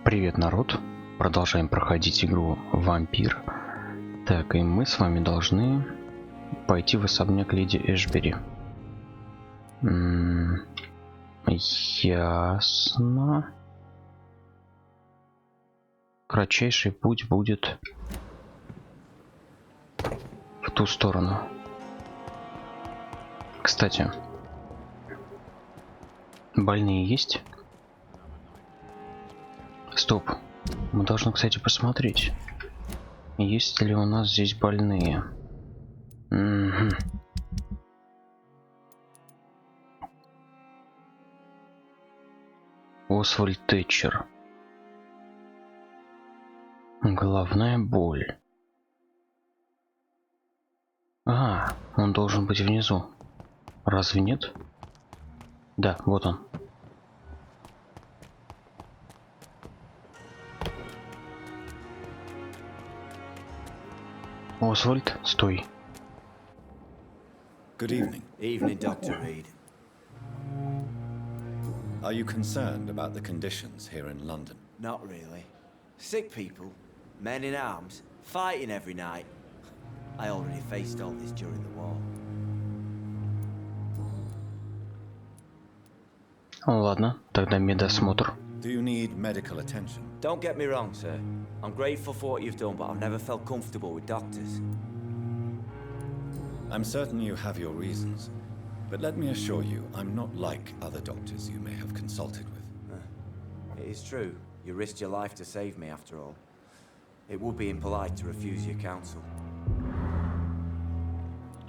Привет, народ! Продолжаем проходить игру Вампир. Так, и мы с вами должны пойти в особняк леди Эшбери. Ясно. Кратчайший путь будет в ту сторону. Кстати, больные есть? Стоп. Мы должны, кстати, посмотреть, есть ли у нас здесь больные. Угу. Освальд Тэтчер. Головная боль. А, он должен быть внизу. Разве нет? Да, вот он. Освальд, стой. Good evening. Evening, Dr. Reed. Are you concerned about the conditions here in London? Not really. Sick people, men in arms, fighting every night. I already faced all this during the war. Ладно, тогда медосмотр. Do you need medical attention? Don't get me wrong, sir. I'm grateful for what you've done, but I've never felt comfortable with doctors. I'm certain you have your reasons, but let me assure you, I'm not like other doctors you may have consulted with. It is true. You risked your life to save me, after all. It would be impolite to refuse your counsel.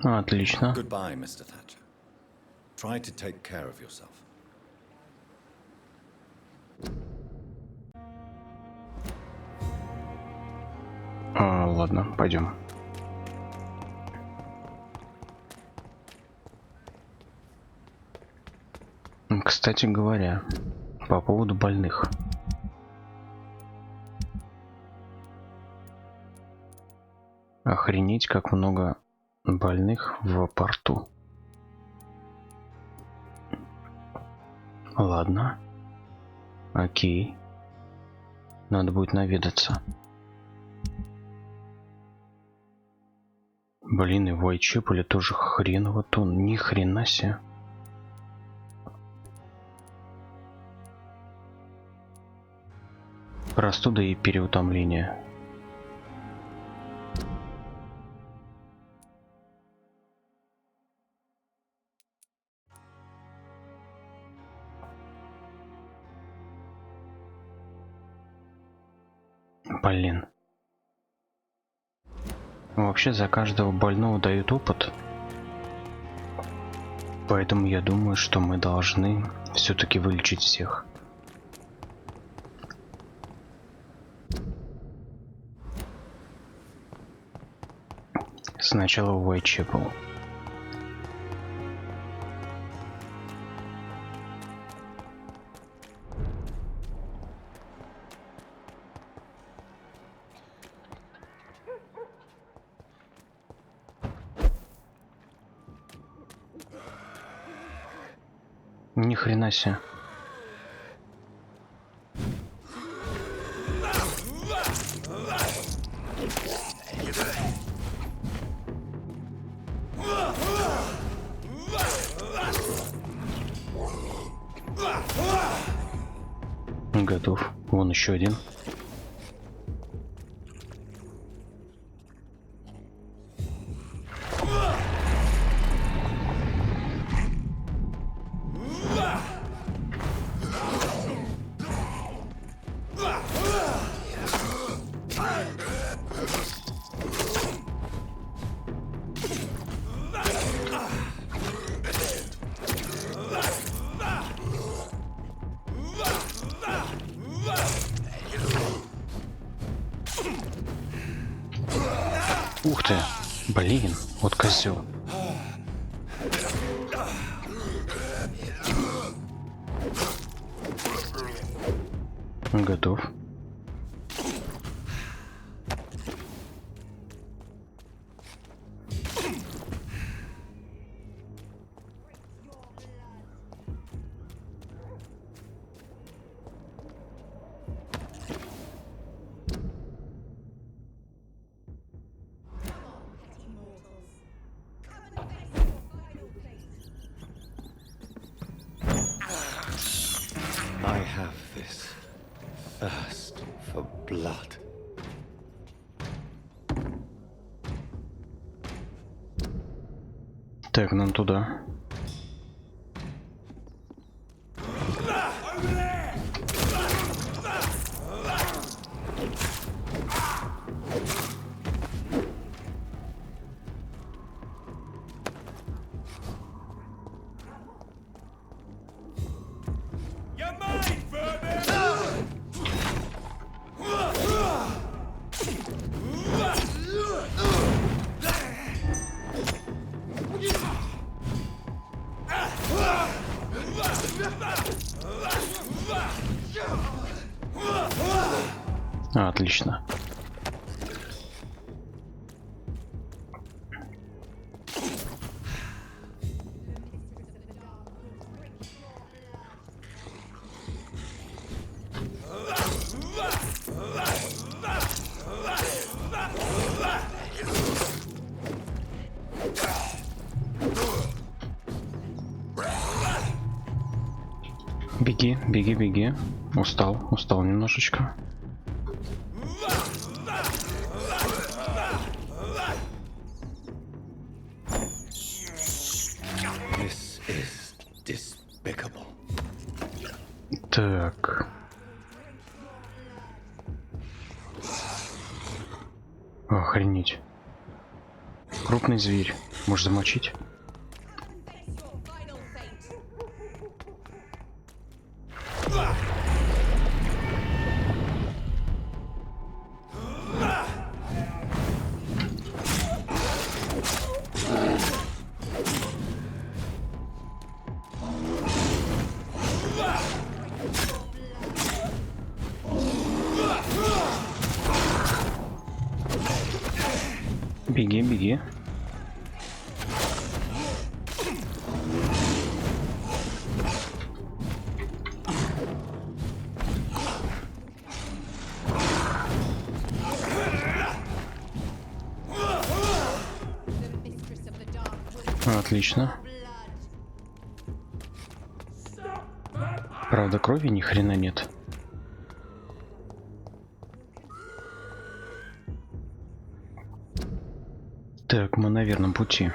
Отлично. Goodbye, Mr. Thatcher. Try to take care of yourself. Ладно, пойдем. Кстати говоря, по поводу больных. Охренеть, как много больных в порту. Ладно. Окей. Надо будет наведаться. Блин, и в Уайтчепеле тоже хреново тон. Ни хрена себе. Простуда и переутомление. Блин. Вообще за каждого больного дают опыт. Поэтому я думаю, что мы должны все-таки вылечить всех. Сначала в Уайтчепел. Ни хрена себе. Готов. Вон еще один. Ух ты, блин, вот козел. Готов. have this thirst for blood. Так, нам туда. Отлично. Беги, беги, беги. Устал немножечко. This is despicable. Так. Охренеть. Крупный зверь. Может замочить? Беги, беги. Отлично. Правда, крови ни хрена нет. Так, мы на верном пути.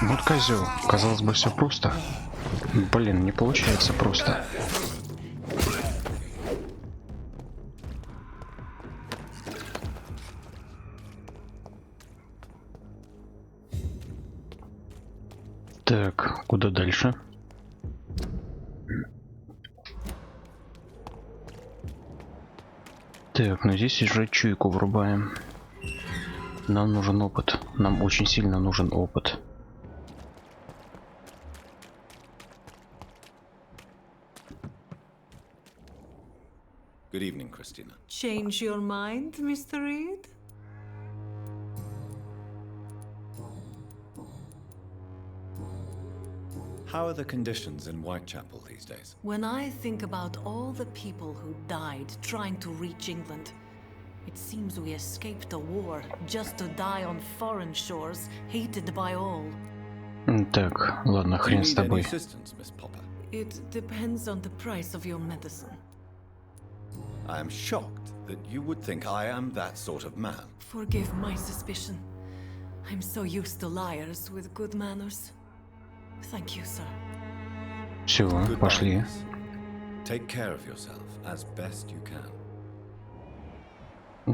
Вот козел. Казалось бы, все просто. Блин, не получается просто. Так, куда дальше? Так, ну здесь уже чуйку врубаем. Нам нужен опыт. Нам очень сильно нужен опыт. Good evening, Christina. Change your mind, Mr. Reed? How are the conditions in Whitechapel these days? When I think about all the people who died trying to reach England, it seems we escaped a war just to die on foreign shores, hated by all. Так, ладно, хрен с тобой. It depends on the price of your medicine. I am shocked that you would think I am that sort of man. Forgive my suspicion. I'm so used to liars with good manners. Thank you, sir. Все, пошли. Take care of yourself as best you can.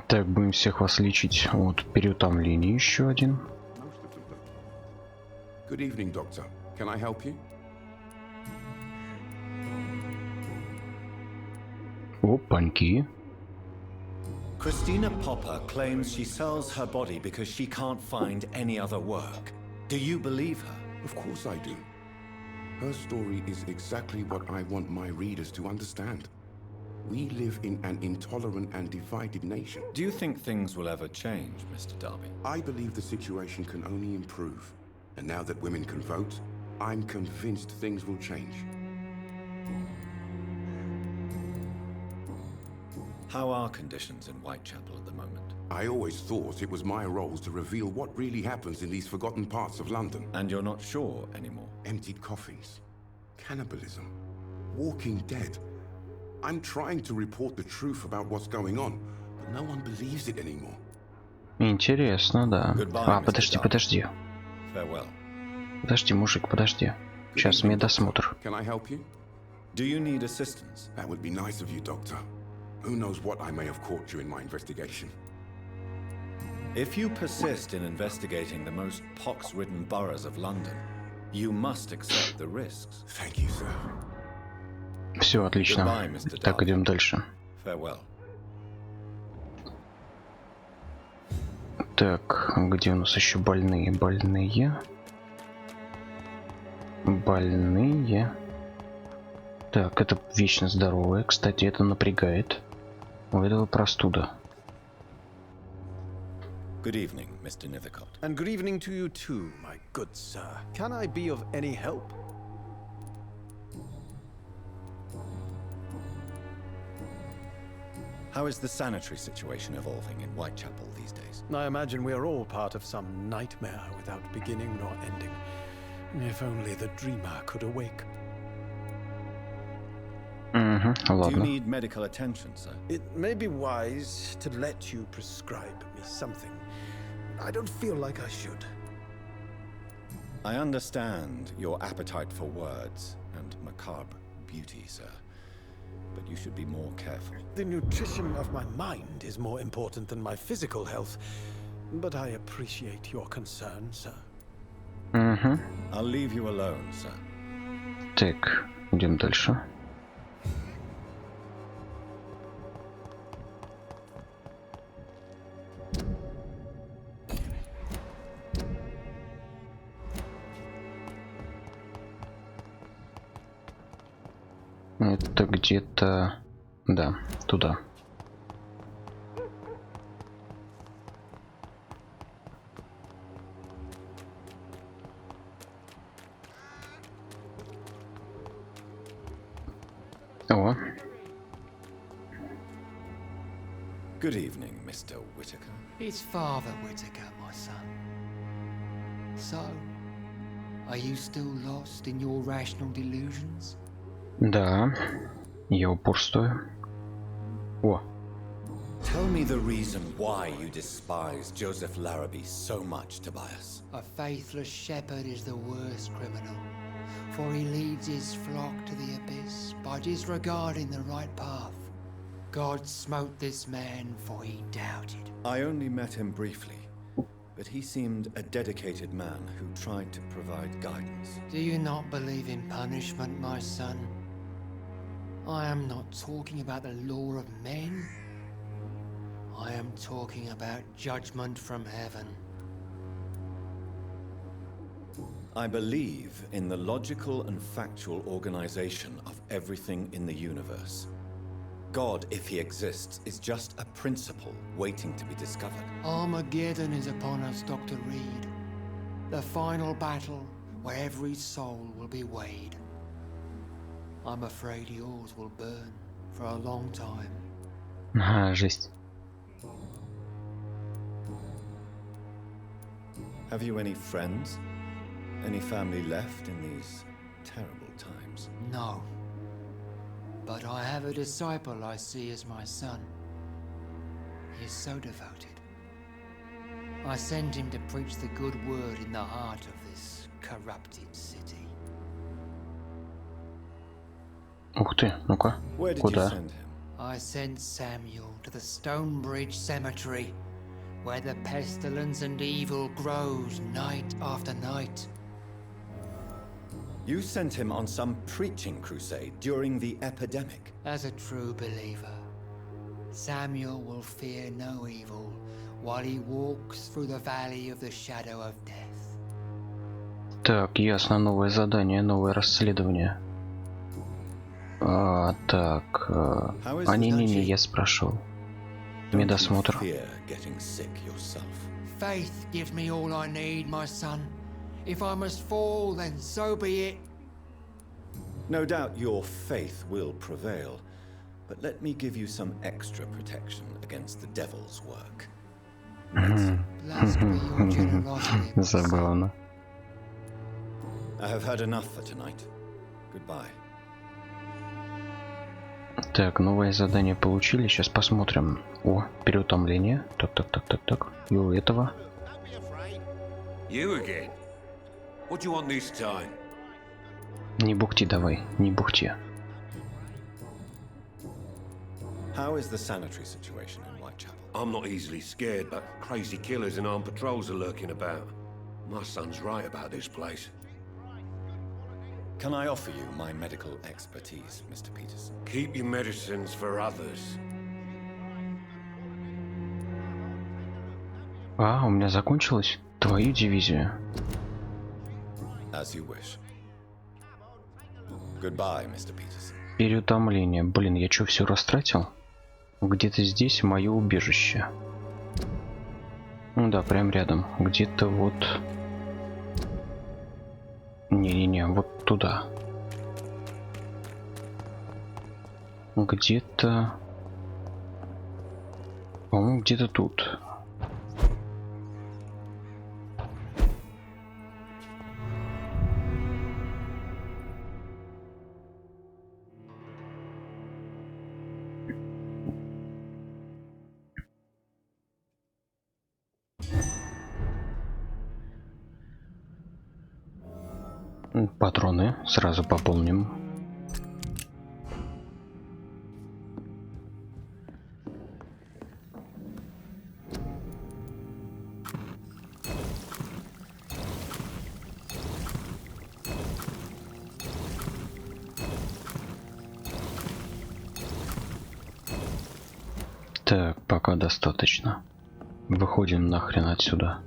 Так, будем всех вас лечить. Вот, переутомление еще один. Good evening, Doctor. Can I help you? Опаньки. Christina Popper claims she sells her body because she can't find any other work. Do you believe her? Of course I do. Her story is exactly what I want my readers to understand. We live in an intolerant and divided nation. Do you think things will ever change, Mr. Darby? I believe the situation can only improve. And now that women can vote, I'm convinced things will change. How are conditions in Whitechapel at the moment? I always thought it was my role to reveal what really happens in these forgotten parts of London. And you're not sure anymore? Emptied coffins, cannibalism, walking dead. I'm trying to report the truth about what's going on, but no one believes it anymore. Интересно, да. Goodbye, Подожди, Mr. подожди. Farewell. Подожди, мужик, подожди. Сейчас медосмотр. Can I help you? Do you need assistance? That would be nice of you, Doctor. Who knows what I may have caught during my investigation. If you persist in investigating the most pox-ridden boroughs of London, you must accept the risks. Thank you, sir. Все, отлично. Goodbye, Mr. Так, Darby. идем дальше. Farewell. Так, где у нас еще больные? Больные. Так, это вечно здоровые. Кстати, это напрягает. У этого простуда. Good evening, Mr. Nethercott. And good evening to you too, my good sir. Can I be of any help? How is the sanitary situation evolving in Whitechapel these days? I imagine we are all part of some nightmare without beginning nor ending. If only the dreamer could awake. Угу, Do you ладно. need medical attention, sir? It may be wise to let you prescribe me something. I don't feel like I should. I understand your appetite for words and macabre beauty, sir. But you should be more careful. The nutrition of my mind is more important than my physical health. But I appreciate your concern, sir. Угу. I'll leave you alone, sir. Так, идем дальше. Это где-то... Да, туда. О, Good evening, Mr. Whittaker. It's Father Whittaker, my son. So, are you still lost in your rational delusions? да, я упорствую. О, Tell me the reason why you despise Joseph Larrabee so much, Tobias. A faithless shepherd is the worst criminal, for he leads his flock to the abyss by disregarding the right path. God smote this man, for he doubted. I only met him briefly, but he seemed a dedicated man who tried to provide guidance. Do you not believe in punishment, my son? I am not talking about the law of men. I am talking about judgment from heaven. I believe in the logical and factual organization of everything in the universe. God, if he exists, is just a principle waiting to be discovered. Armageddon is upon us, Dr. Reed. The final battle where every soul will be weighed. I'm afraid yours will burn for a long time. ага, жесть. Have you any friends? Any family left in these terrible times? No. But I have a disciple I see as my son. He is so devoted. I send him to preach the good word in the heart of this corrupted city. Ух ты, ну-ка, Where did you куда? send him? I sent Samuel to the Stonebridge Cemetery, where the pestilence and evil grows night after night. You sent him on some preaching crusade during the epidemic. As a true believer, Samuel will fear no evil while he walks through the valley of the shadow of death. Так, ясно, новое задание, новое расследование. Так, не, я спрашивал. Медосмотр. Faith gives me all I need, my son. If I must fall, then so be it. No doubt your faith will prevail, but let me give you some extra protection against the devil's work. Blessed be your generosity. Забавно. I have had enough for tonight. Goodbye. Так, новое задание получили. Сейчас посмотрим. О, переутомление. Так. И у этого. You again? What do you want this time? Не бухти давай, не бухти. How is the sanitary situation in Whitechapel? I'm not easily scared, but crazy killers and armed patrols are lurking about. My son's right about this place. Can I offer you my medical expertise, Mr. Peterson? Keep your medicines for others. А, у меня закончилось. Твою дивизию. As you wish. Goodbye, Mr. Peterson. Переутомление. Блин, я что, все растратил? Где-то здесь мое убежище. Ну да, прям рядом. Где-то вот... Не-не-не, вот туда. Где-то... По-моему, где-то тут. Патроны сразу пополним. Так, пока достаточно. Выходим нахрен отсюда.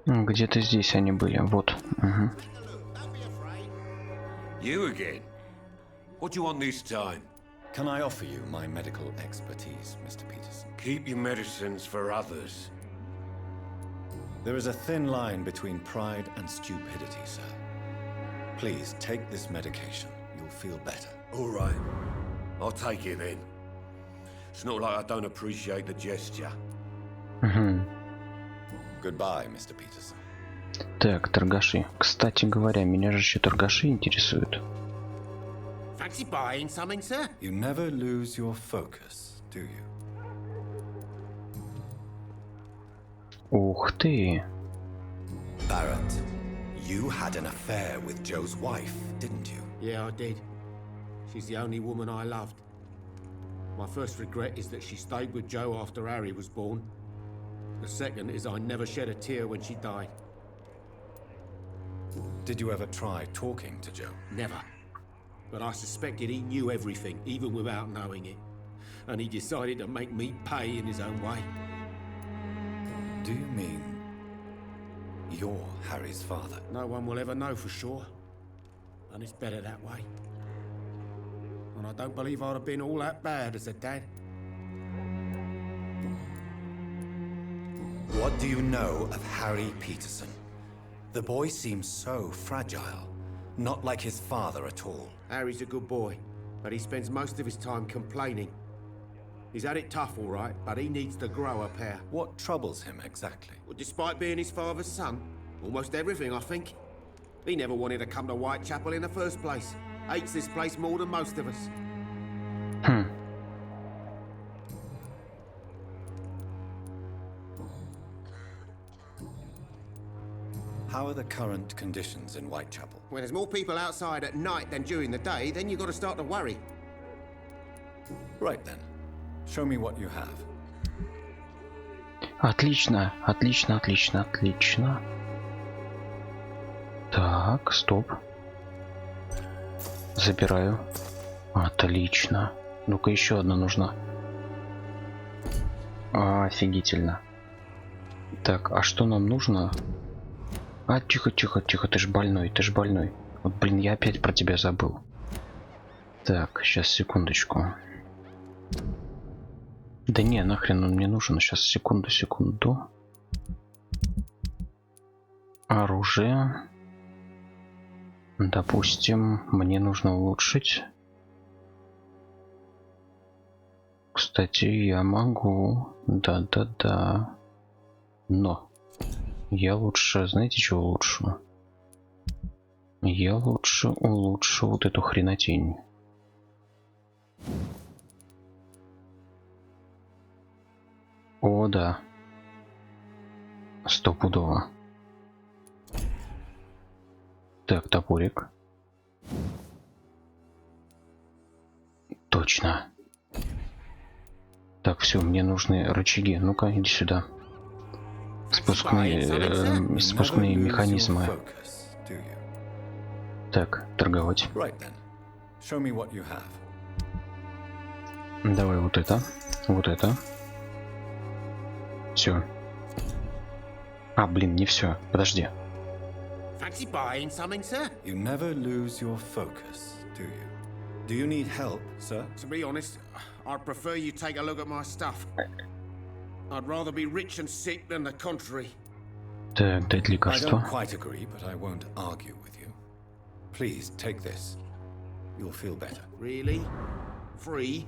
Где-то здесь они были. Вот. Угу. You again? What do you want this time? Can I offer you my medical expertise, Mr. Peterson? Keep your medicines for others. There is a thin line between pride and stupidity, sir. Please take this medication. You'll feel better. All right. I'll take it then. It's not like I don't appreciate the gesture. Угу. Goodbye, Mr. Peterson. Так, торгаши. Кстати говоря, меня же еще торгаши интересуют. Fancy buying something, sir? You never lose your focus, do you? Ух ты. Barrett, you had an affair with Joe's wife, didn't you? Yeah, I did. She's the only woman I loved. My first regret is that she stayed with Joe after Harry was born. The second is I never shed a tear when she died. Did you ever try talking to Joe? Never. But I suspected he knew everything, even without knowing it. And he decided to make me pay in his own way. Do you mean you're Harry's father? No one will ever know for sure. And it's better that way. And I don't believe I'd have been all that bad as a dad. What do you know of Harry Peterson? The boy seems so fragile, not like his father at all. Harry's a good boy, but he spends most of his time complaining. He's had it tough, all right, but he needs to grow a pair. What troubles him exactly? Well, despite being his father's son, almost everything, I think. He never wanted to come to Whitechapel in the first place. Hates this place more than most of us. Хм. How are the current conditions in Whitechapel? When there's more people outside at night than during the day, then you've got to start to worry. Right then. Show me what you have. Отлично, отлично, отлично, отлично. Так, стоп. Забираю. Отлично. Ну-ка, еще одна нужна. Офигительно. Так, а что нам нужно? А, тихо, тихо, тихо, ты ж больной, ты ж больной. Вот, блин, я опять про тебя забыл. Так, сейчас, секундочку. Да не, нахрен он мне нужен. Сейчас, секунду, секунду. Оружие. Допустим, мне нужно улучшить. Кстати, я могу. Да-да-да. Но я лучше, знаете, что улучшу? Я лучше улучшу вот эту хренотень. О, да. Стопудово. Так, топорик. Точно. Так, все, мне нужны рычаги. Ну-ка, иди сюда. Спускные механизмы. Так, торговать. Давай вот это. Вот это. Все. А, блин, не все. Подожди. Fancy buying something, sir? You never lose your focus, do you? Do you need help, sir? To be honest, I'd prefer you take a look at my stuff. I'd rather be rich and sick than the contrary. Так, дать I лекарство. don't quite agree, but I won't argue with you. Please take this. You'll feel better. Really? Free?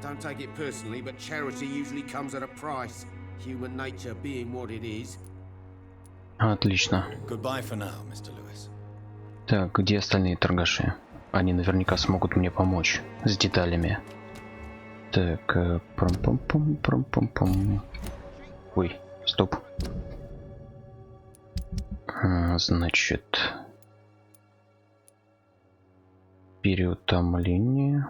Don't take it personally, but charity usually comes at a price. Human nature being what it is. Отлично. Goodbye for now, Mr. Lewis. Так, где остальные торгаши? Они наверняка смогут мне помочь с деталями. Так, пром-пом-пом. Ой, стоп. Значит, переутомление,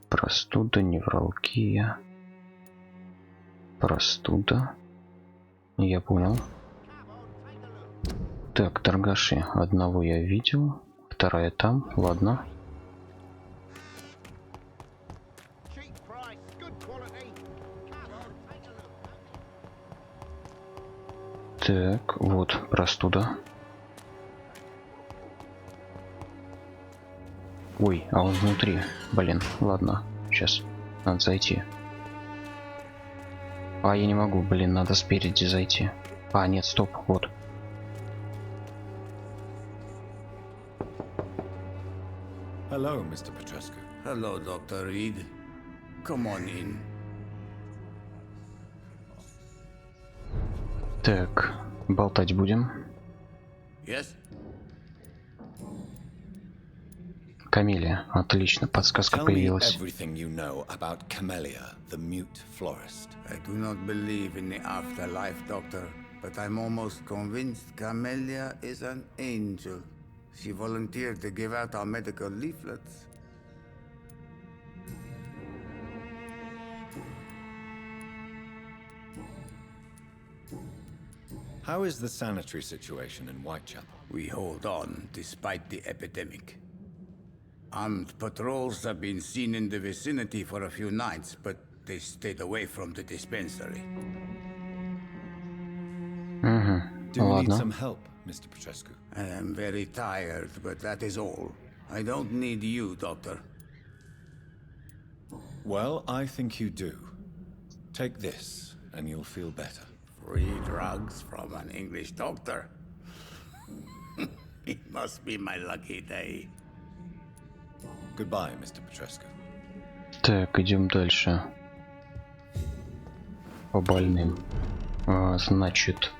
простуда, невралгия, простуда. Я понял. Так, торгаши. Одного я видел, вторая там, ладно. Так, вот, простуда. Ой, а он внутри. Блин, ладно, сейчас надо зайти. А, я не могу, блин, надо спереди зайти. А, нет, стоп, вот. Hello, Mr. Petrescu. Hello, Dr. Reed. Come on in. Так, болтать будем. Yes? Камелия, отлично, подсказка Tell me появилась. everything you know about Camellia, the mute florist. I do not believe in the afterlife, Doctor, but I'm almost convinced Camellia is an angel. She volunteered to give out our medical leaflets. How is the sanitary situation in Whitechapel? We hold on despite the epidemic. Armed patrols have been seen in the vicinity for a few nights, but they stayed away from the dispensary. Do you need some help, Mr. Petrescu? I am very tired, but that is all. I don't need you, Doctor. Well, I think you do. Take this, and you'll feel better. Free drugs from an English doctor. It must be my lucky day. Goodbye, Mr. Petrescu. Так, идем дальше. По больным. Значит,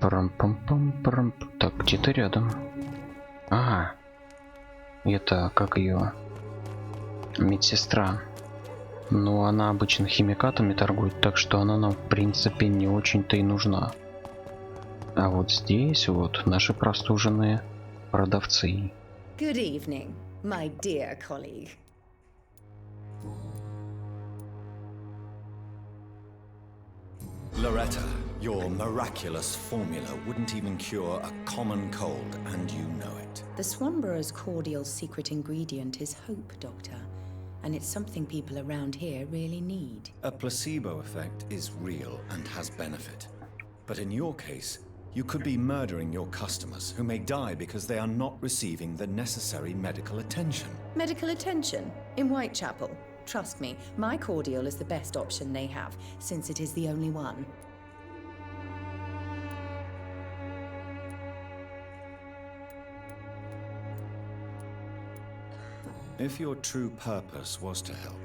Парам-пам-пам-парам. Так, где-то рядом. Ага. Это как ее? Медсестра. Но она обычно химикатами торгует, так что она нам в принципе не очень-то и нужна. А вот здесь вот наши простуженные продавцы. Good evening, my dear colleague. Loretta, your miraculous formula wouldn't even cure a common cold, and you know it. The Swanborough's cordial secret ingredient is hope, Doctor. And it's something people around here really need. A placebo effect is real and has benefit. But in your case, you could be murdering your customers who may die because they are not receiving the necessary medical attention. Medical attention? In Whitechapel? Trust me, my cordial is the best option they have, since it is the only one. If your true purpose was to help,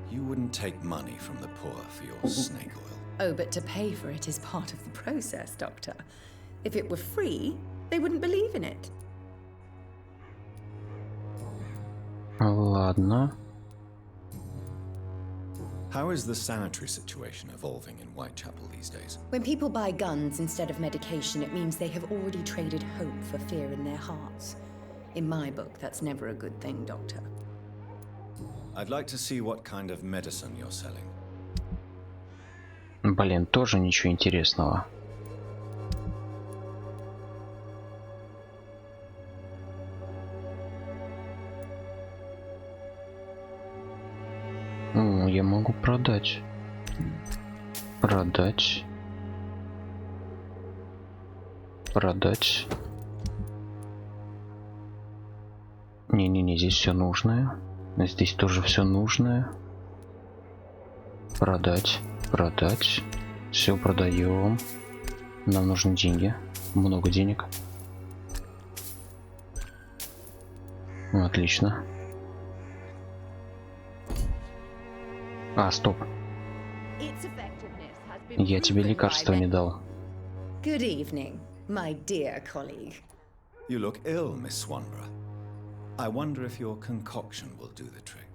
you wouldn't take money from the poor for your snake oil. Oh, but to pay for it is part of the process, Doctor. If it were free, they wouldn't believe in it. Ладно. How is the sanitary situation evolving in Whitechapel these days? When people buy guns instead of medication, it means they have already traded hope for fear in their hearts. In my book, that's never a good thing, Doctor. I'd like to see what kind of medicine you're selling. Блин, тоже ничего интересного. О, я могу продать. Продать. Продать. Не-не-не, здесь все нужное. Здесь тоже все нужное. Продать. Продать. Все продаем. Нам нужны деньги. Много денег. Отлично. А, стоп. Я тебе лекарства не дал. Good evening, my dear colleague. You look ill, Miss Swanborough. I wonder if your concoction will do the trick.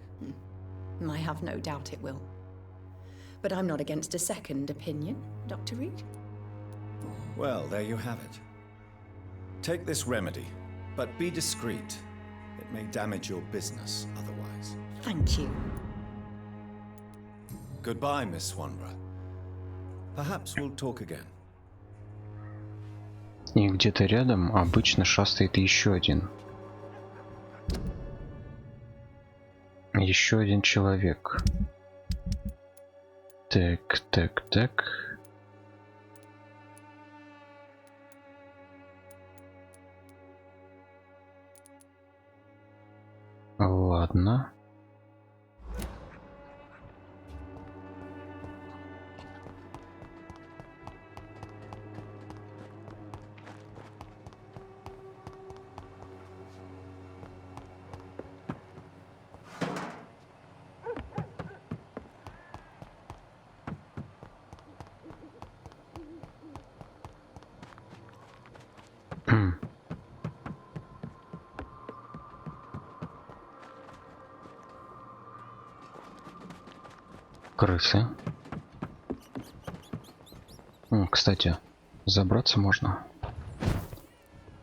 I have no doubt it will. But I'm not against a second opinion, Dr. Reed. Well, there you have it. Take this remedy, but be discreet. It may damage your business otherwise. Thank you. Goodbye, Miss Swanborough. Perhaps we'll talk again. И где-то рядом обычно шастает еще один. Еще один человек. Так, так, так. Ладно. Крысы. О, кстати, забраться можно.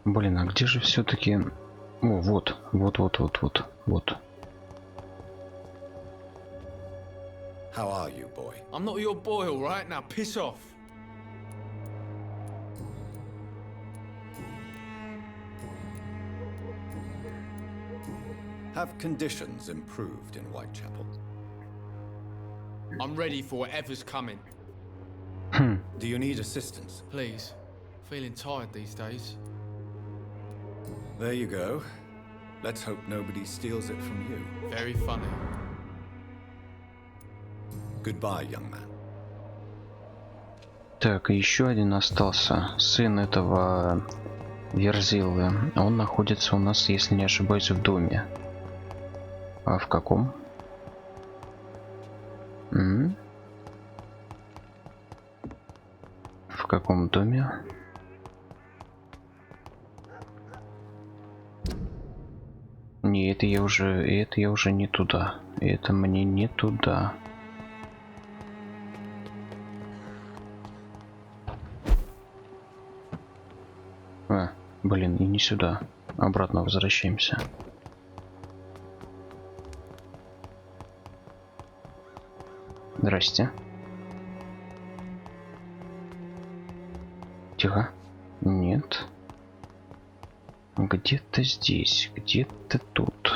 Блин, а где же все-таки... О, вот. How are you, boy? I'm not your boy, all right? Now piss off. Have conditions improved in Whitechapel? I'm ready for whatever's coming. Do you need assistance? Please. Feeling tired these days. There you go. Let's hope nobody steals it from you. Very funny. Goodbye, young man. Так, еще один остался. Сын этого Верзилы. Он находится у нас, если не ошибаюсь, в доме. А в каком? В каком доме? Не, это я уже не туда. Это мне не туда. Блин, и не сюда. Обратно возвращаемся. Здрасте. Тихо. Нет. Где-то здесь, где-то тут,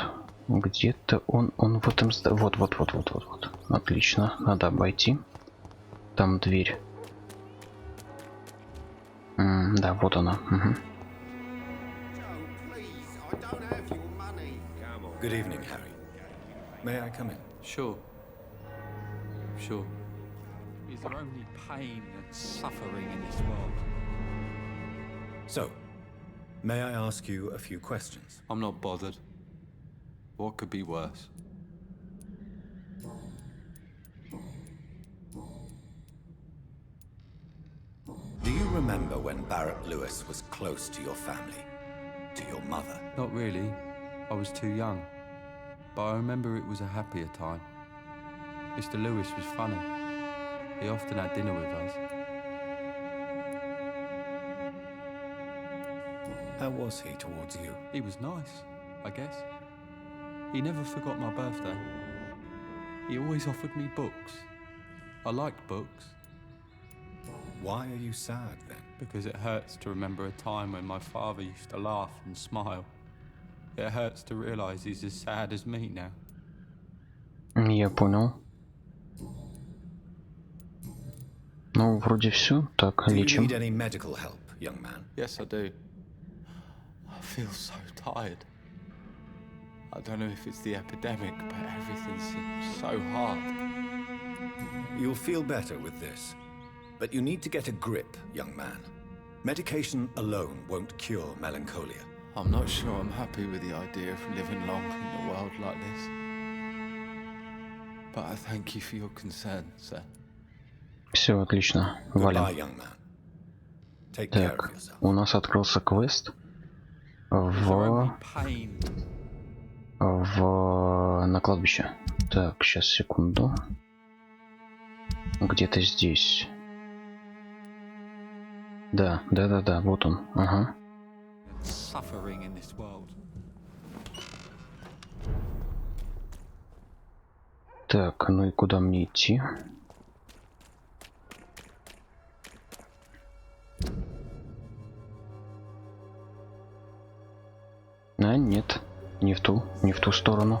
где-то он в этом вот. Отлично, надо обойти. Там дверь. Да, вот она. Угу. Good evening, Harry. May I come in? Sure. Is there only pain and suffering in this world? So, may I ask you a few questions? I'm not bothered. What could be worse? Do you remember when Barrett Lewis was close to your family? To your mother? Not really. I was too young. But I remember it was a happier time. Mr. Lewis was funny. He often had dinner with us. How was he towards you? He was nice, I guess. He never forgot my birthday. He always offered me books. I liked books. Why are you sad then? Because it hurts to remember a time when my father used to laugh and smile. It hurts to realize he's as sad as me now. Я понял. Ну, вроде все. Так, лечим. Do you need any medical help, young man? Yes, I do. I feel so tired. I don't know if it's the epidemic, but everything seems so hard. You'll feel better with this. But you need to get a grip, young man. Medication alone won't cure melancholia. I'm not sure I'm happy with the idea of living long in a world like this. But I thank you for your concern, sir. Все, отлично. Валим. Так, у нас открылся квест на кладбище. Так, сейчас, секунду. Где-то здесь. Да, вот он. Ага. Так, ну и куда мне идти? А, нет, не в ту сторону.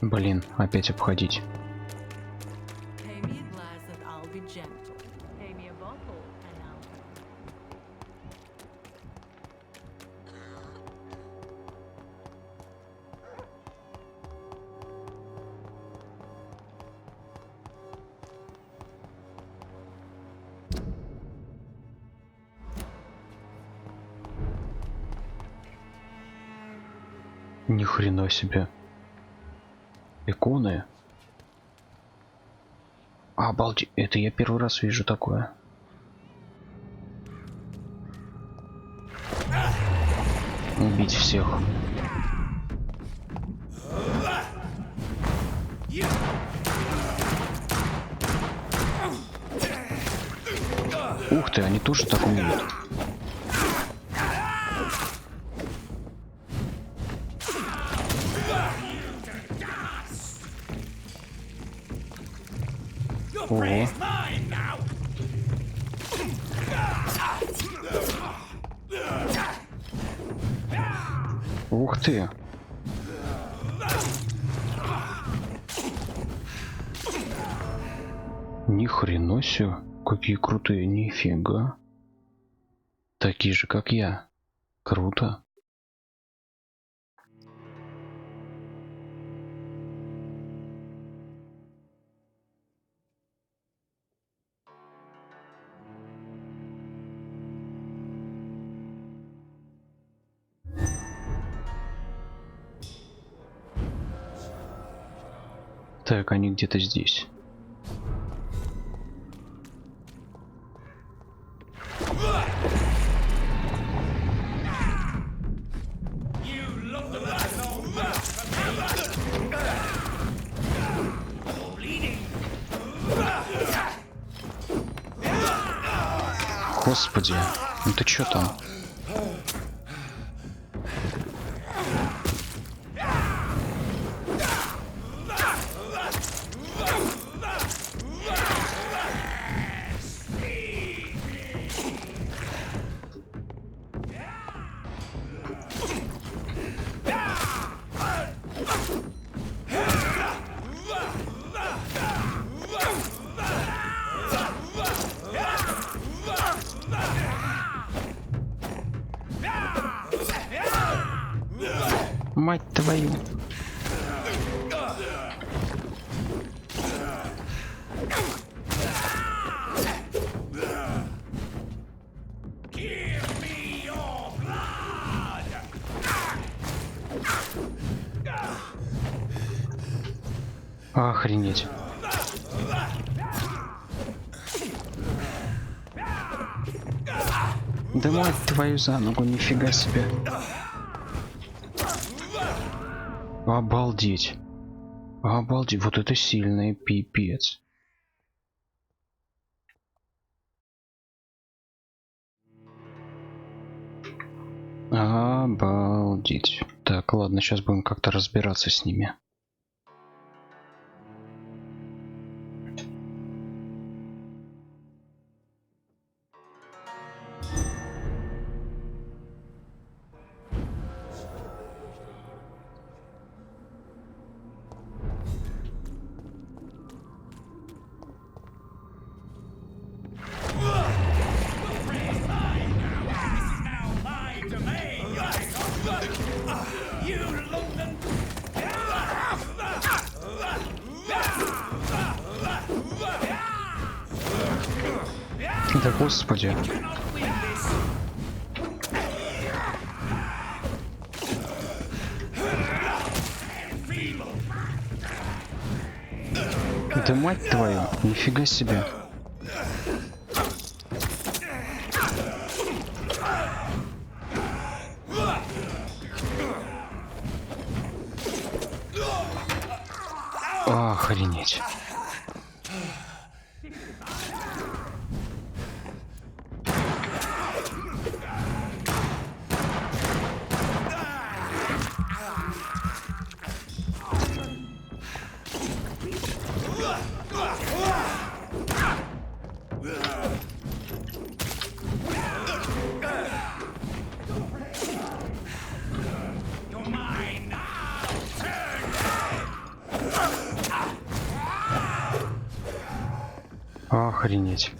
Блин, опять обходить. Ни хрена себе. Эконы. Обалдеть, это я первый раз вижу такое. Убить всех. Ух ты, они тоже так умеют. Ого. Ух ты. Ни хрена себе, какие крутые, нифига. Такие же, как я. Круто. Так, они где-то здесь. Господи, ну ты чё там? Мать твою. Охренеть. Да мать твою за ногу, нифига себе. Обалдеть. Обалдеть, вот это сильный пипец. Обалдеть. Так, ладно, сейчас будем как-то разбираться с ними. Да господи. Да мать твою, нифига себе. Охренеть. Охренеть.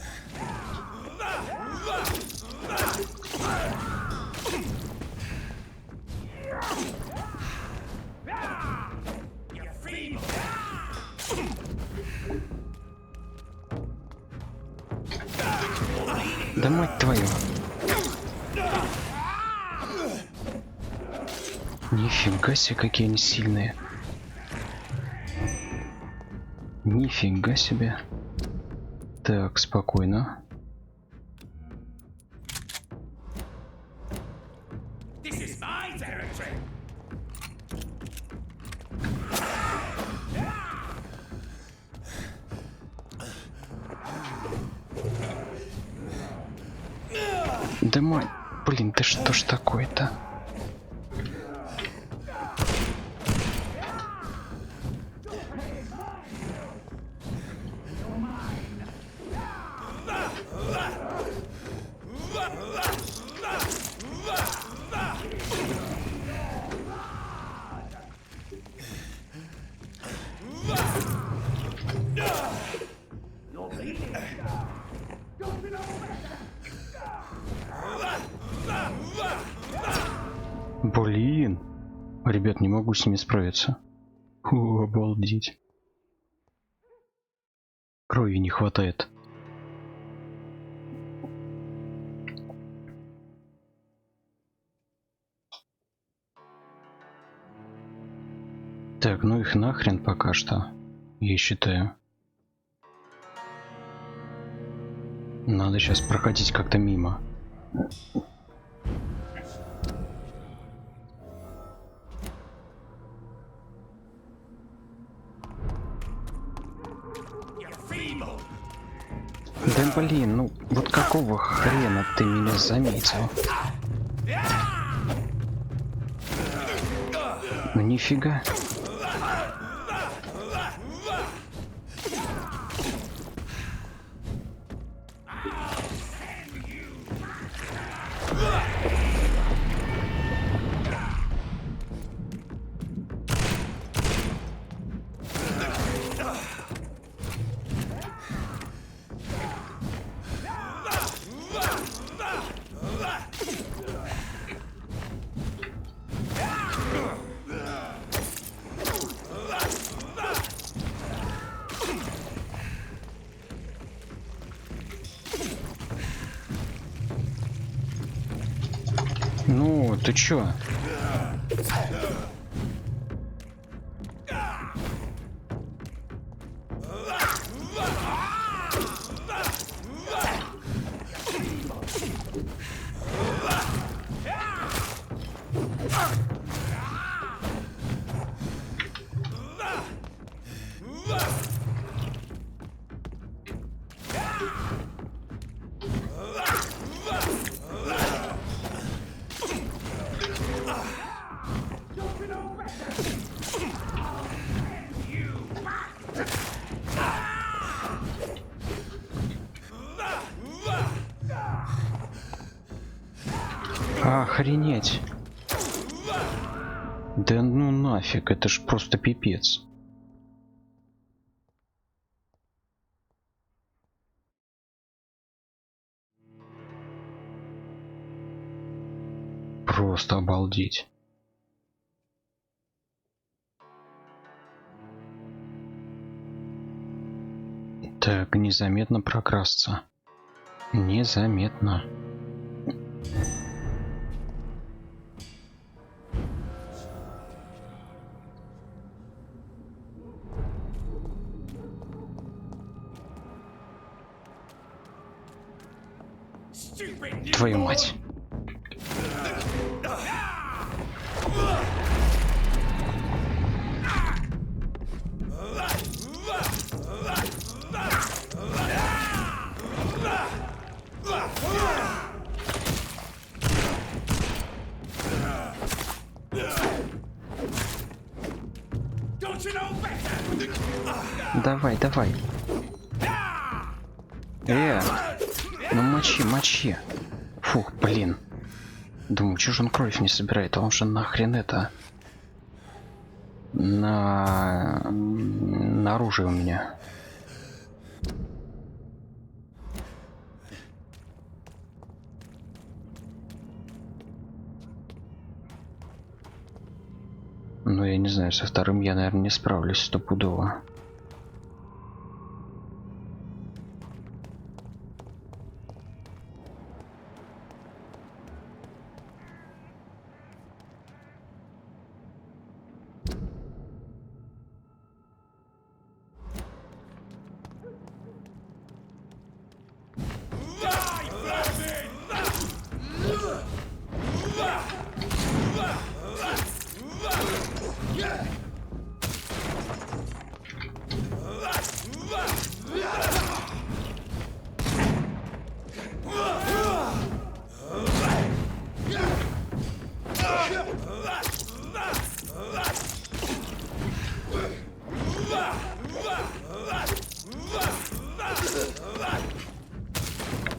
Да мать твою. Нифига себе, какие они сильные. Нифига себе. Так, спокойно. Да мать, блин, ты что ж такое-то? Блин, ребят, не могу с ними справиться. Фу, обалдеть. Крови не хватает. Так, ну их нахрен пока что. я считаю. Надо сейчас проходить как-то мимо. Да блин, ну вот какого хрена ты меня заметил? Ну нифига. Ну, ты чё? Охренеть. Да ну нафиг, это ж просто пипец. Просто обалдеть. Так, незаметно прокрасться. Незаметно. Твою мать. Давай, давай. Ну мочи, мочи. Фух, блин. Думаю, чё же он кровь не собирает, а он же нахрен это... На оружие у меня. Ну, я не знаю, со вторым я, наверное, не справлюсь стопудово.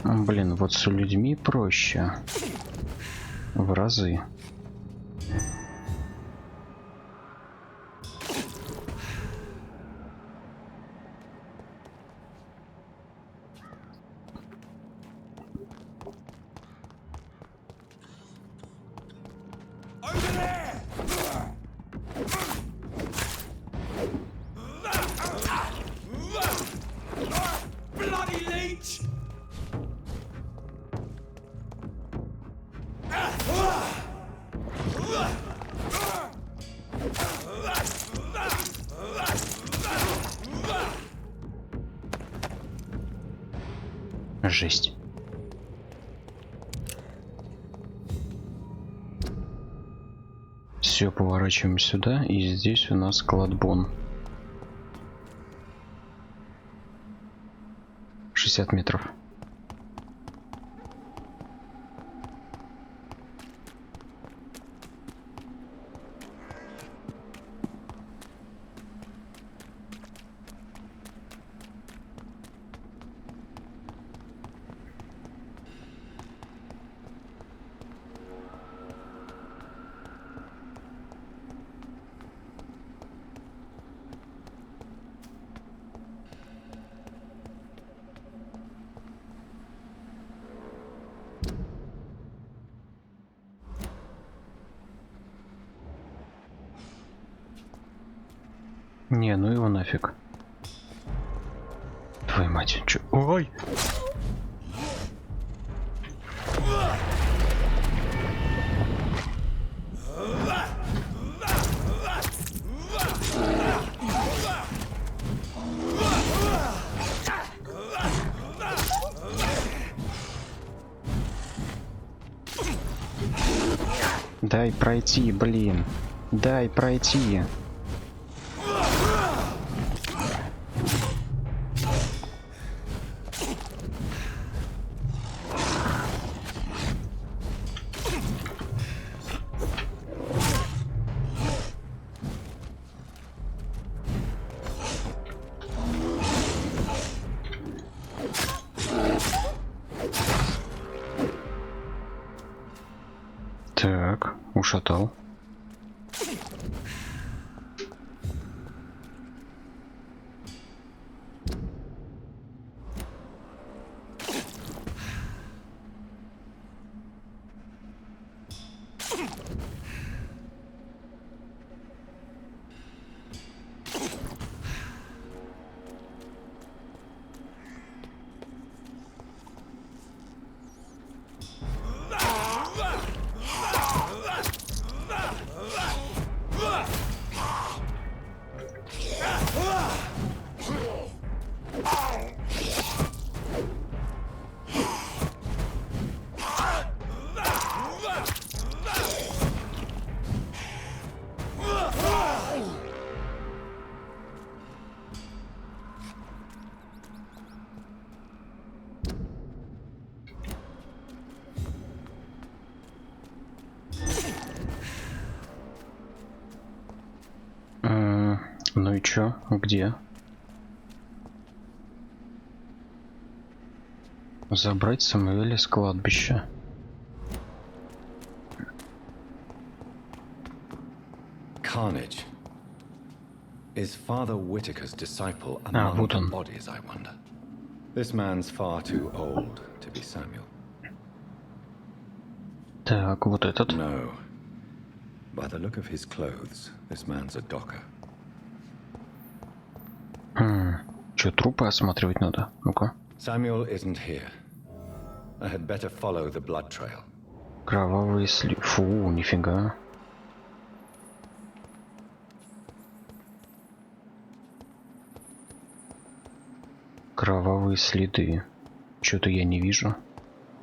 Блин, вот с людьми проще. В разы. жесть. Все, поворачиваем сюда, и здесь у нас кладбон. 60 метров. Не, ну его нафиг. Твою мать, чё? Ой! Дай пройти, блин. Дай пройти. Так, ушатал. Ну и чё? Где? Забрать Самуэля с кладбища. Carnage. Is Father Whitaker's disciple among вот the он. bodies, I wonder? This man's far too old to be Samuel. Так, вот этот. No. By the look of his clothes, this man's a docker. Чё, трупы осматривать надо? Ну-ка. Samuel isn't here. I had better follow the blood trail. Кровавые следы. Фу, нифига. Кровавые следы. Чё-то я не вижу.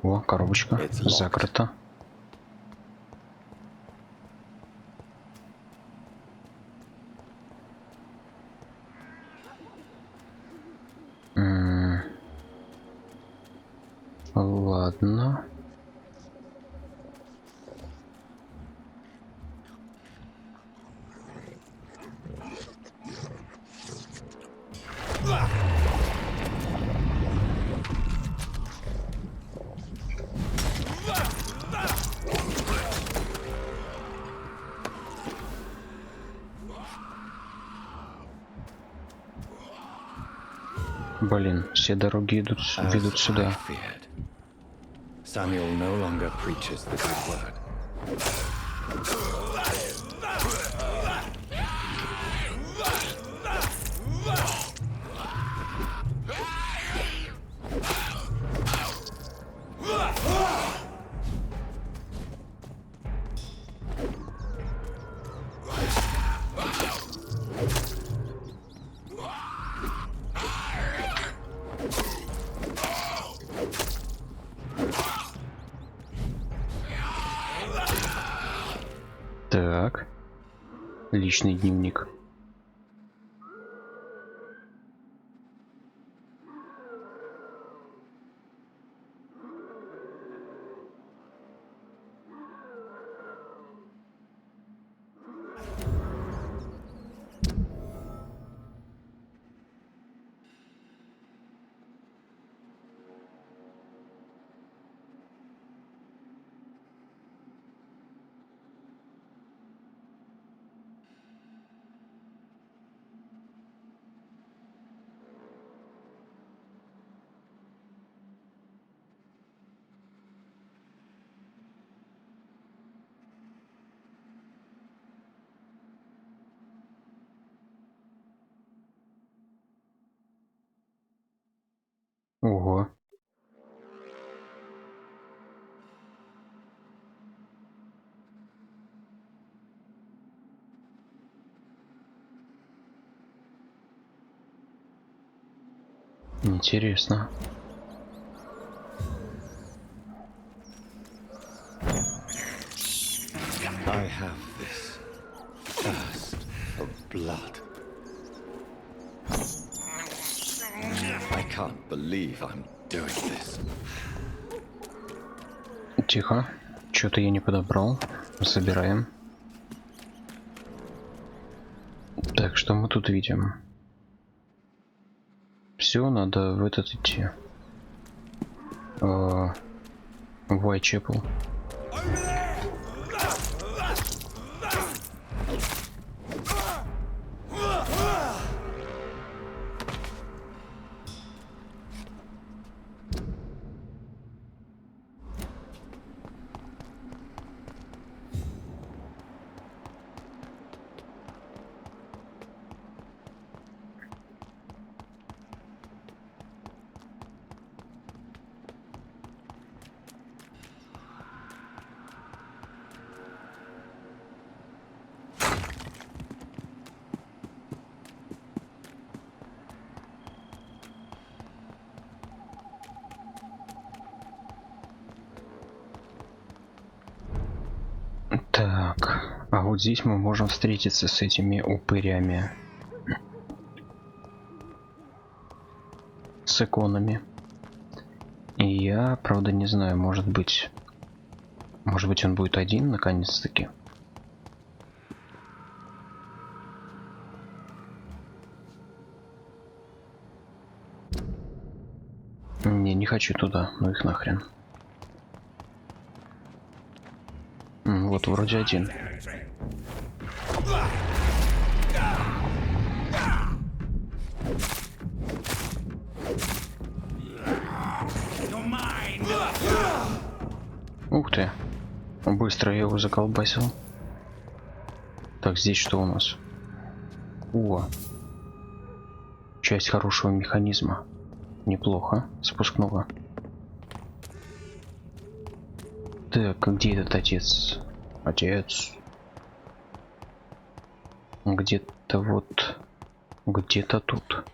О, коробочка. Закрыта. Ладно. Блин, все дороги ведут сюда. Samuel no longer preaches the good word. Так. Личный дневник. Ого. Интересно. I have this thirst for blood. I can't believe I'm doing this. Тихо. Что-то я не подобрал. Собираем. Так, что мы тут видим? Все, надо в этот идти. Whitechapel. Так, а вот здесь мы можем встретиться с этими упырями. С эконами. И я, правда, не знаю, может быть он будет один, наконец-таки. Не хочу туда, ну их нахрен. Вот вроде один. Ух ты. Быстро я его заколбасил. Так, здесь что у нас? О. Часть хорошего механизма. Неплохо. Спускного. Так, а где этот отец? Отец. Где-то вот. Где-то тут.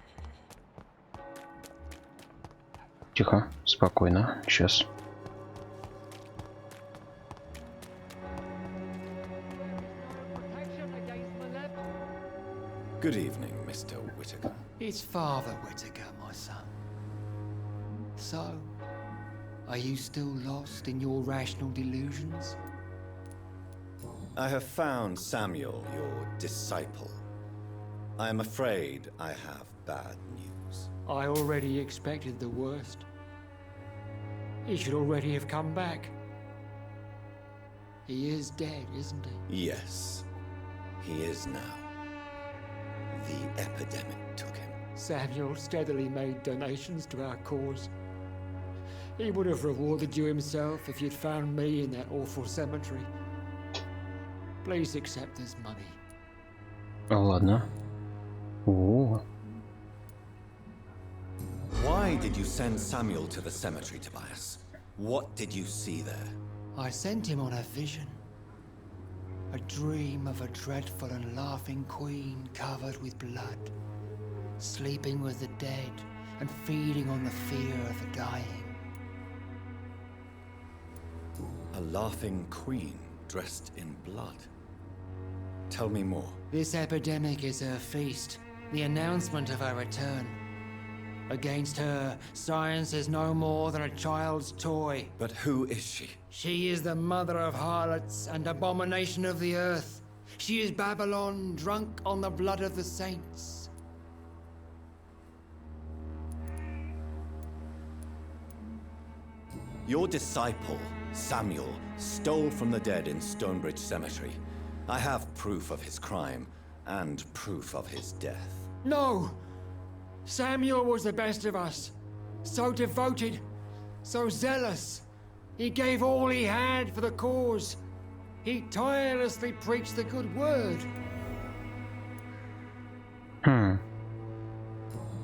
Тихо, спокойно. Сейчас. Good evening, Mr. Whittaker. It's Father Whittaker, my son. So, are you still lost in your rational delusions? I have found Samuel, your disciple. I am afraid I have bad news. I already expected the worst. He should already have come back. He is dead, isn't he? Yes, he is now. The epidemic took him. Samuel steadily made donations to our cause. He would have rewarded you himself if you'd found me in that awful cemetery. Please accept this money. Ладно. О. Why did you send Samuel to the cemetery, Tobias? What did you see there? I sent him on a vision. A dream of a dreadful and laughing queen covered with blood, sleeping with the dead and feeding on the fear of the dying. A laughing queen dressed in blood. Tell me more. This epidemic is her feast, the announcement of her return. Against her, science is no more than a child's toy. But who is she? She is the mother of harlots and abomination of the earth. She is Babylon, drunk on the blood of the saints. Your disciple, Samuel, stole from the dead in Stonebridge Cemetery. I have proof of his crime and proof of his death. No! Samuel was the best of us. So devoted, so zealous. He gave all he had for the cause. He tirelessly preached the good word.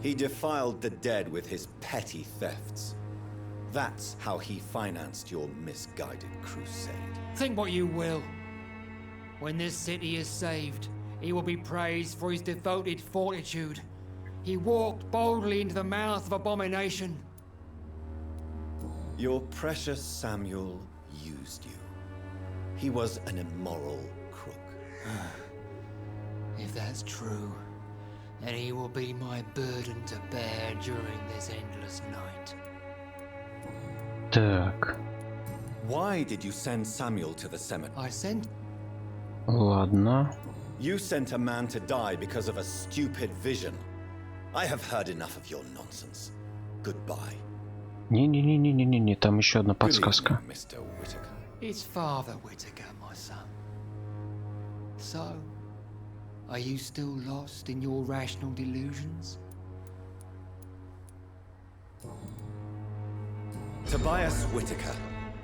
He defiled the dead with his petty thefts. That's how he financed your misguided crusade. Think what you will. When this city is saved, he will be praised for his devoted fortitude. He walked boldly into the mouth of abomination. Your precious Samuel used you. He was an immoral crook. If that's true, then he will be my burden to bear during this endless night. Так. Why did you send Samuel to the cemetery? I sent... Ладно. You sent a man to die because of a stupid vision. I have heard enough of your nonsense. Goodbye. Не, там еще одна подсказка. Good evening, Mr. Whittaker. It's Father Whittaker, my son. So, are you still lost in your rational delusions? Tobias Whittaker,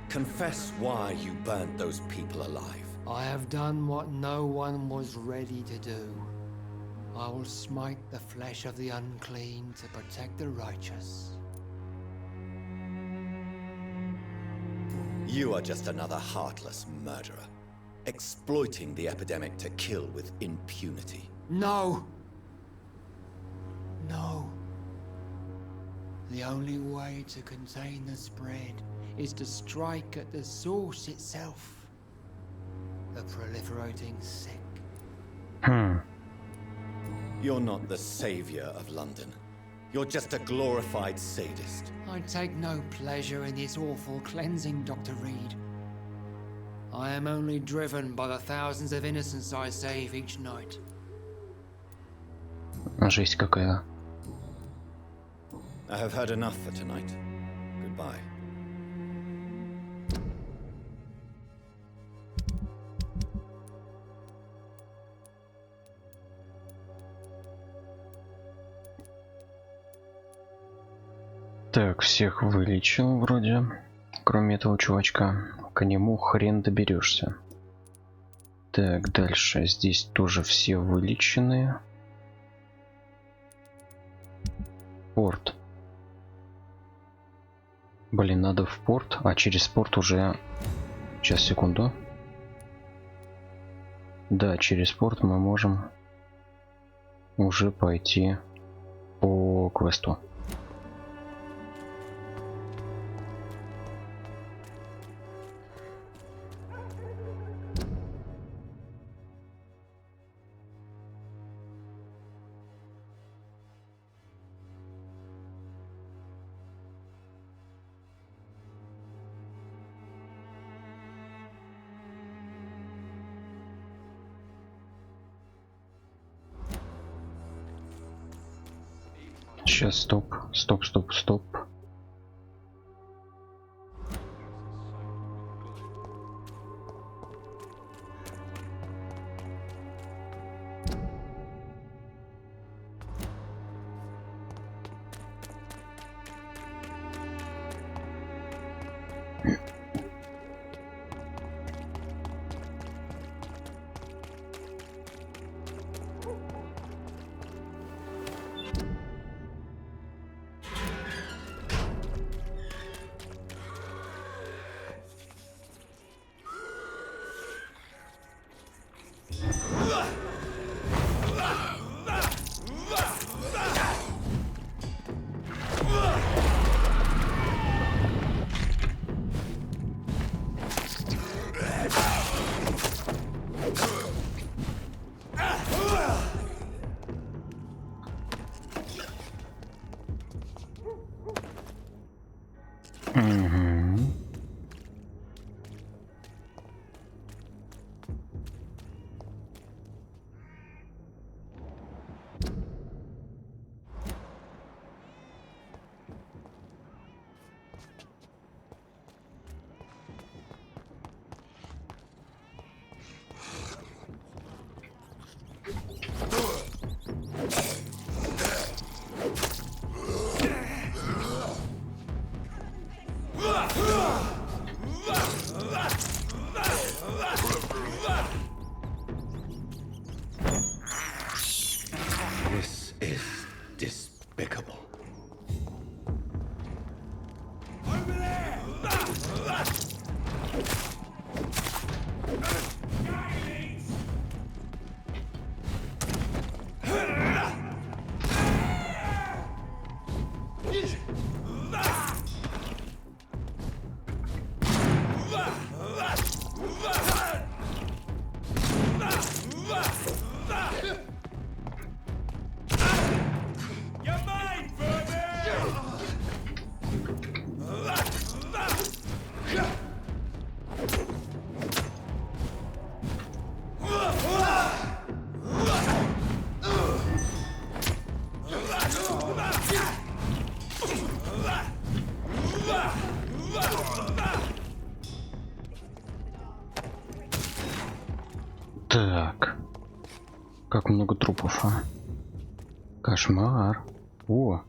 confess why you burnt those people alive. I have done what no one was ready to do. I will smite the flesh of the unclean to protect the righteous. You are just another heartless murderer, exploiting the epidemic to kill with impunity. No! No. The only way to contain the spread is to strike at the source itself. The proliferating sick. You're not the savior of London. You're just a glorified sadist. I take no pleasure in this awful cleansing, Dr. Reed. I am only driven by the thousands of innocents I save each night. Жесть какая. I have heard enough for tonight. Goodbye. Так, всех вылечил вроде, кроме этого чувачка. К нему хрен доберешься. Так, дальше. Здесь тоже все вылечены. Порт. Блин, надо в порт, а через порт уже... Сейчас, секунду. Да, через порт мы можем уже пойти по квесту. Сейчас, стоп. Так. Как много трупов, а? Кошмар. О.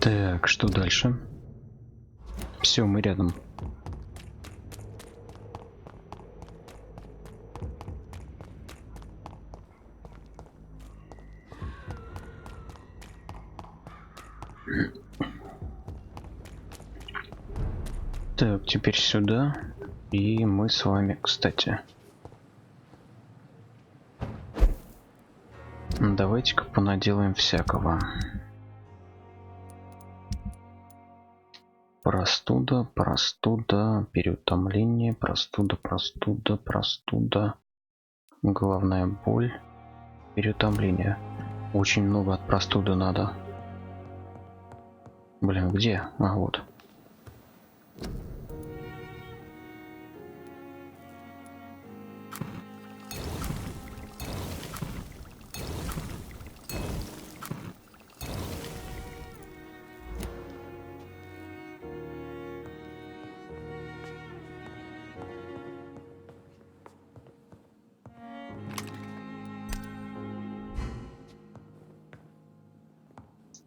Так, что дальше? Все, мы рядом. Так, теперь сюда. И мы с вами, кстати. Давайте-ка понаделаем всякого. Простуда, переутомление, простуда, головная боль, переутомление. Очень много от простуды надо. Блин, где? А, вот.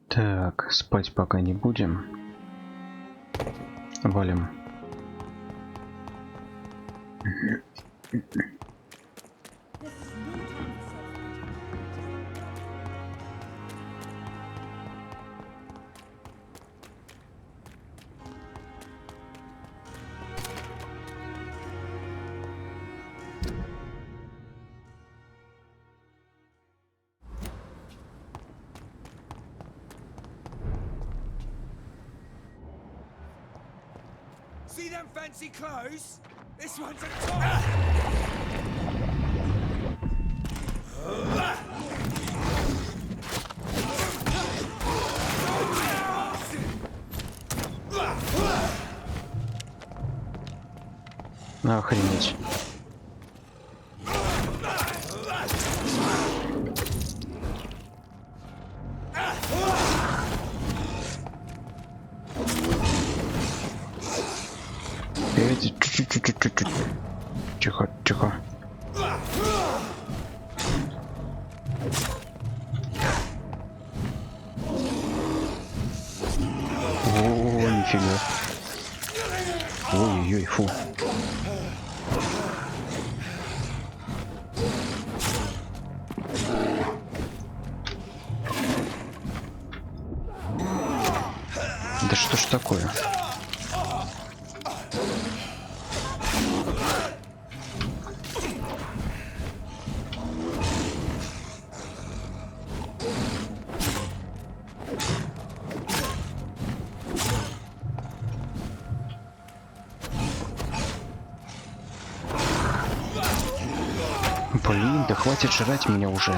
Так, спать пока не будем. Валим. See them fancy clothes? This one's a top. Охренеть. Чуть-чуть. Тихо, тихо. О, нифига. Ой-ой-ой, фу. Да что ж такое? Блин, да хватит жрать меня уже.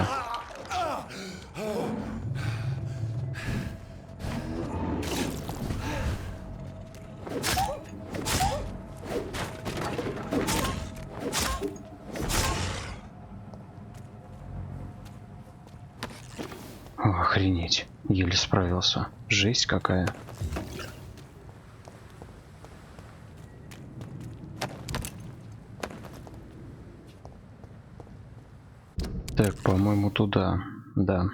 Охренеть, еле справился. Жесть какая. Так, по-моему, туда. Да.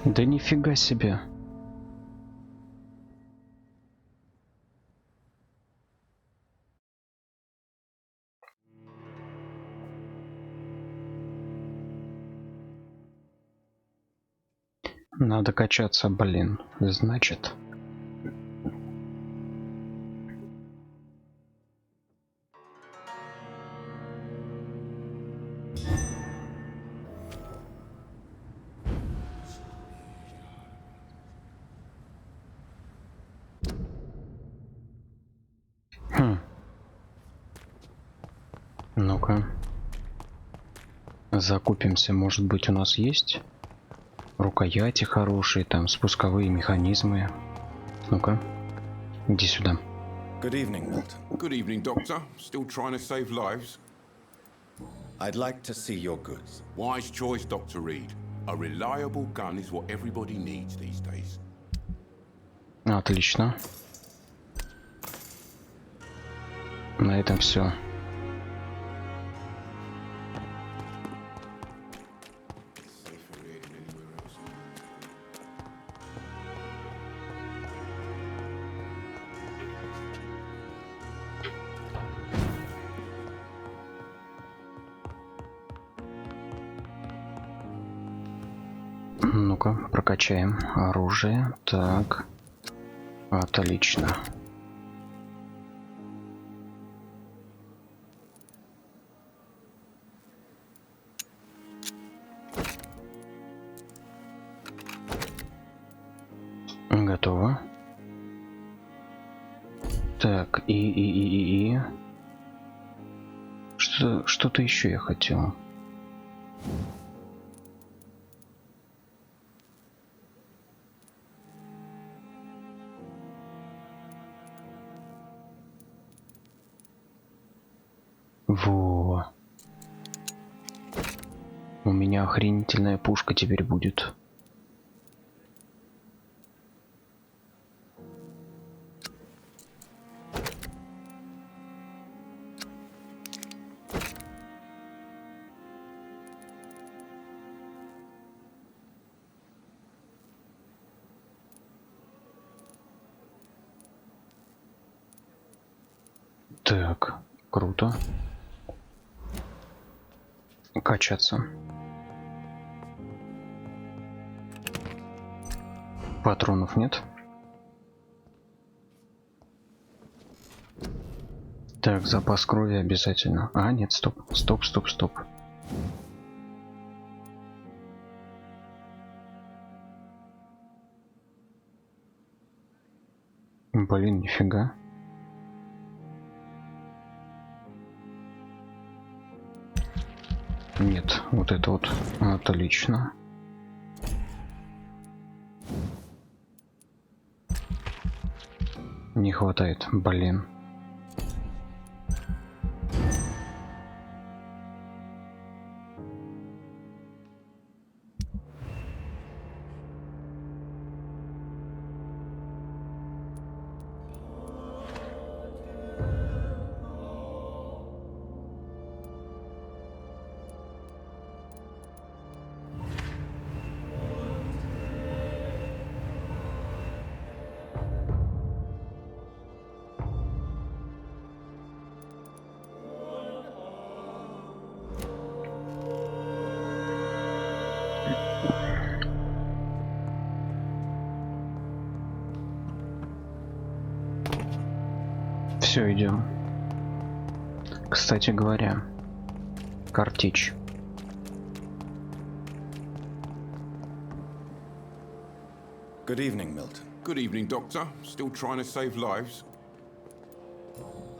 Да нифига себе. Надо качаться, блин. Значит. Ну-ка. Закупимся, может быть, у нас есть рукояти хорошие, там спусковые механизмы. Ну-ка, иди сюда. Good evening, Milton. Good evening, Doctor. Still trying to save lives? I'd like to see your goods. Wise choice, Dr. Reed. A reliable gun is what everybody needs these days. Отлично. На этом все. Ну-ка, прокачаем оружие. Так. Отлично. Готово. Так, и. Что-то еще я хотел. Во. У меня охренительная пушка теперь будет. Так, круто. Качаться. Патронов нет. Так, запас крови обязательно. А, нет, стоп. Блин, нифига. Нет, вот это вот отлично. Не хватает, блин. Все, идем. Кстати говоря, картечь. Good evening, Milton. Good evening, Doctor. Still trying to save lives?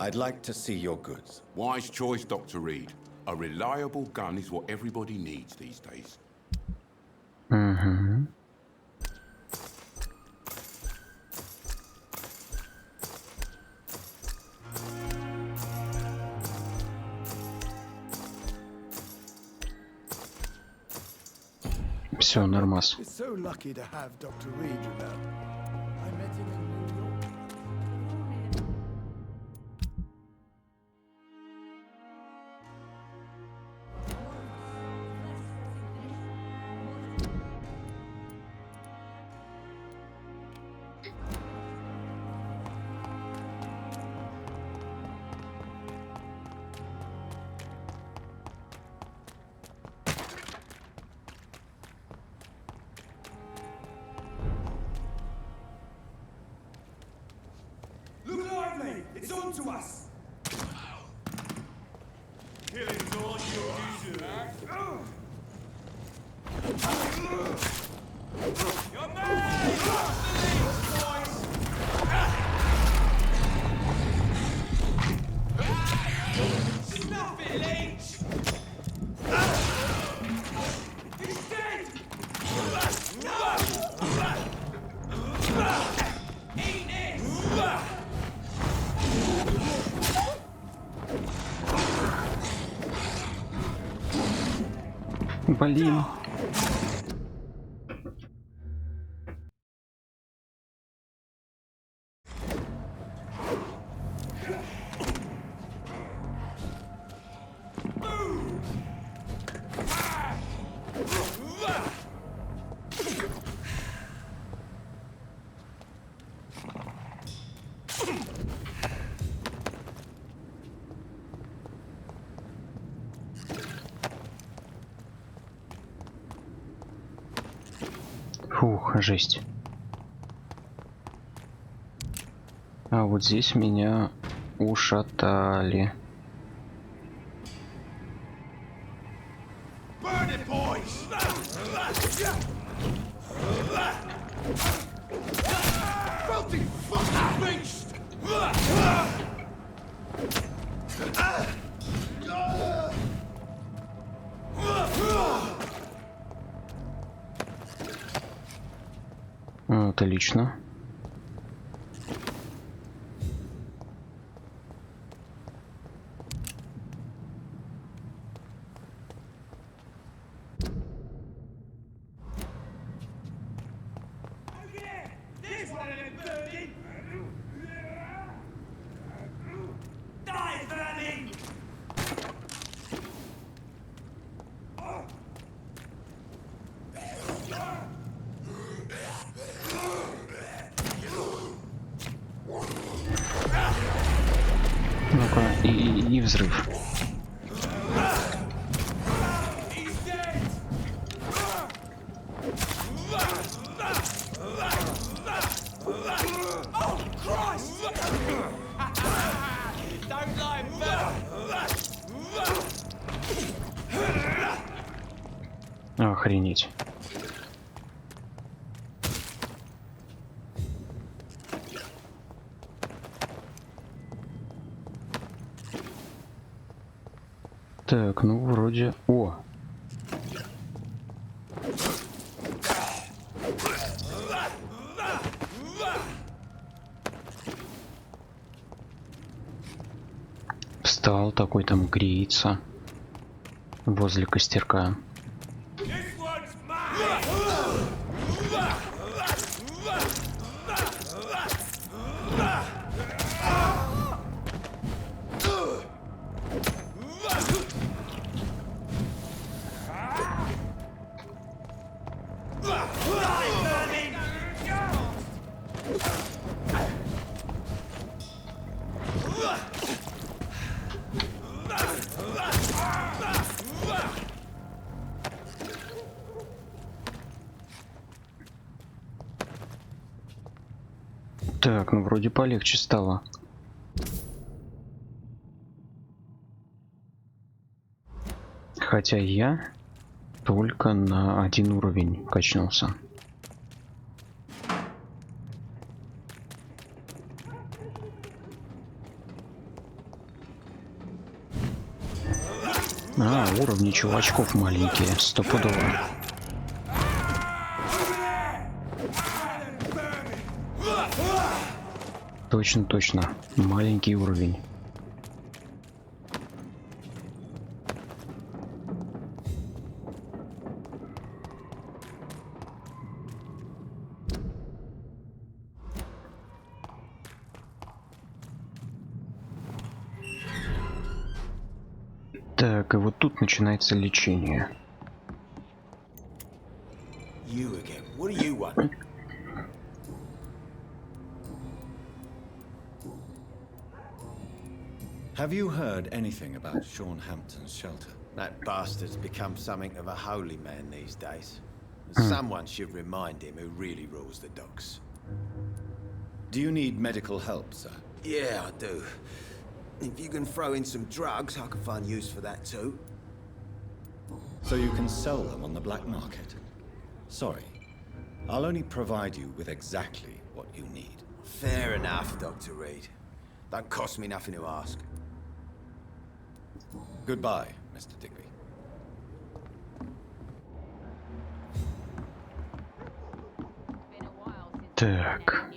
I'd like to see your goods. Wise choice, Dr. Reed. A reliable gun is what everybody needs these days. Угу. Все, нормас. So lucky to have Dr. Reed, you know. I met him in New York. on to us! Killing's all you deserve. Your man! Snuff it, leech! He's dead! Eat it! Блин. Фух, жесть. А вот здесь меня ушатали. Burn it, boys! Filthy fucking beast! Отлично. There's one of them burning! Die, burning! Ну-ка, и взрыв. Охренеть. Так, ну вроде... О! Встал такой, там греется возле костерка. Так, ну вроде полегче стало. Хотя я только на 1 уровень качнулся. А, уровни чувачков маленькие, стопудово. Точно, точно. Маленький уровень. Так, и вот тут начинается лечение. You again. What do you want? Have you heard anything about Sean Hampton's shelter? That bastard's become something of a holy man these days. Someone should remind him who really rules the docks. Do you need medical help, sir? Yeah, I do. If you can throw in some drugs, I can find use for that too. So you can sell them on the black market? Sorry, I'll only provide you with exactly what you need. Fair enough, Dr. Reed. Don't cost me nothing to ask. Goodbye, Mr. Digby. Так.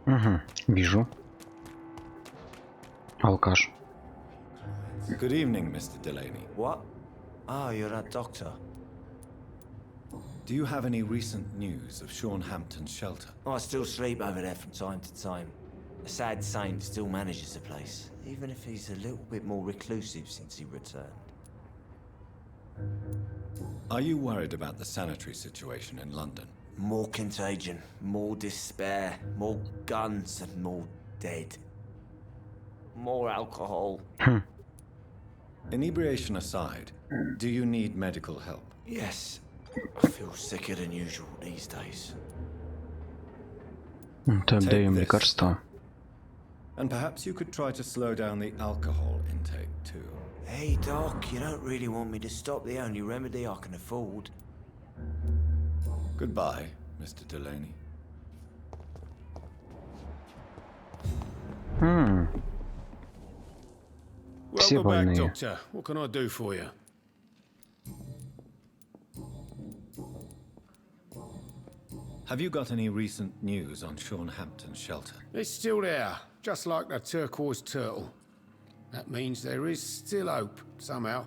Угу, вижу. Алкаш. Good evening, Mr. Delaney. What? Oh, you're that doctor. Do you have any recent news of Sean Hampton's shelter? Oh, I still sleep over there from time to time. The sad saint still manages the place, even if he's a little bit more reclusive since he returned. Are you worried about the sanitary situation in London? More contagion, more despair, more guns and more dead. More alcohol. Inebriation aside, do you need medical help? Yes. I feel sicker than usual these days. Отдаем лекарства. And perhaps you could try to slow down the alcohol intake too. Hey, Doc, you don't really want me to stop the only remedy I can afford. Goodbye, Mr. Delaney. Все Welcome back, больные. Doctor. What can I do for you? Have you got any recent news on Sean Hampton's shelter? It's still there, just like the turquoise turtle. That means there is still hope, somehow.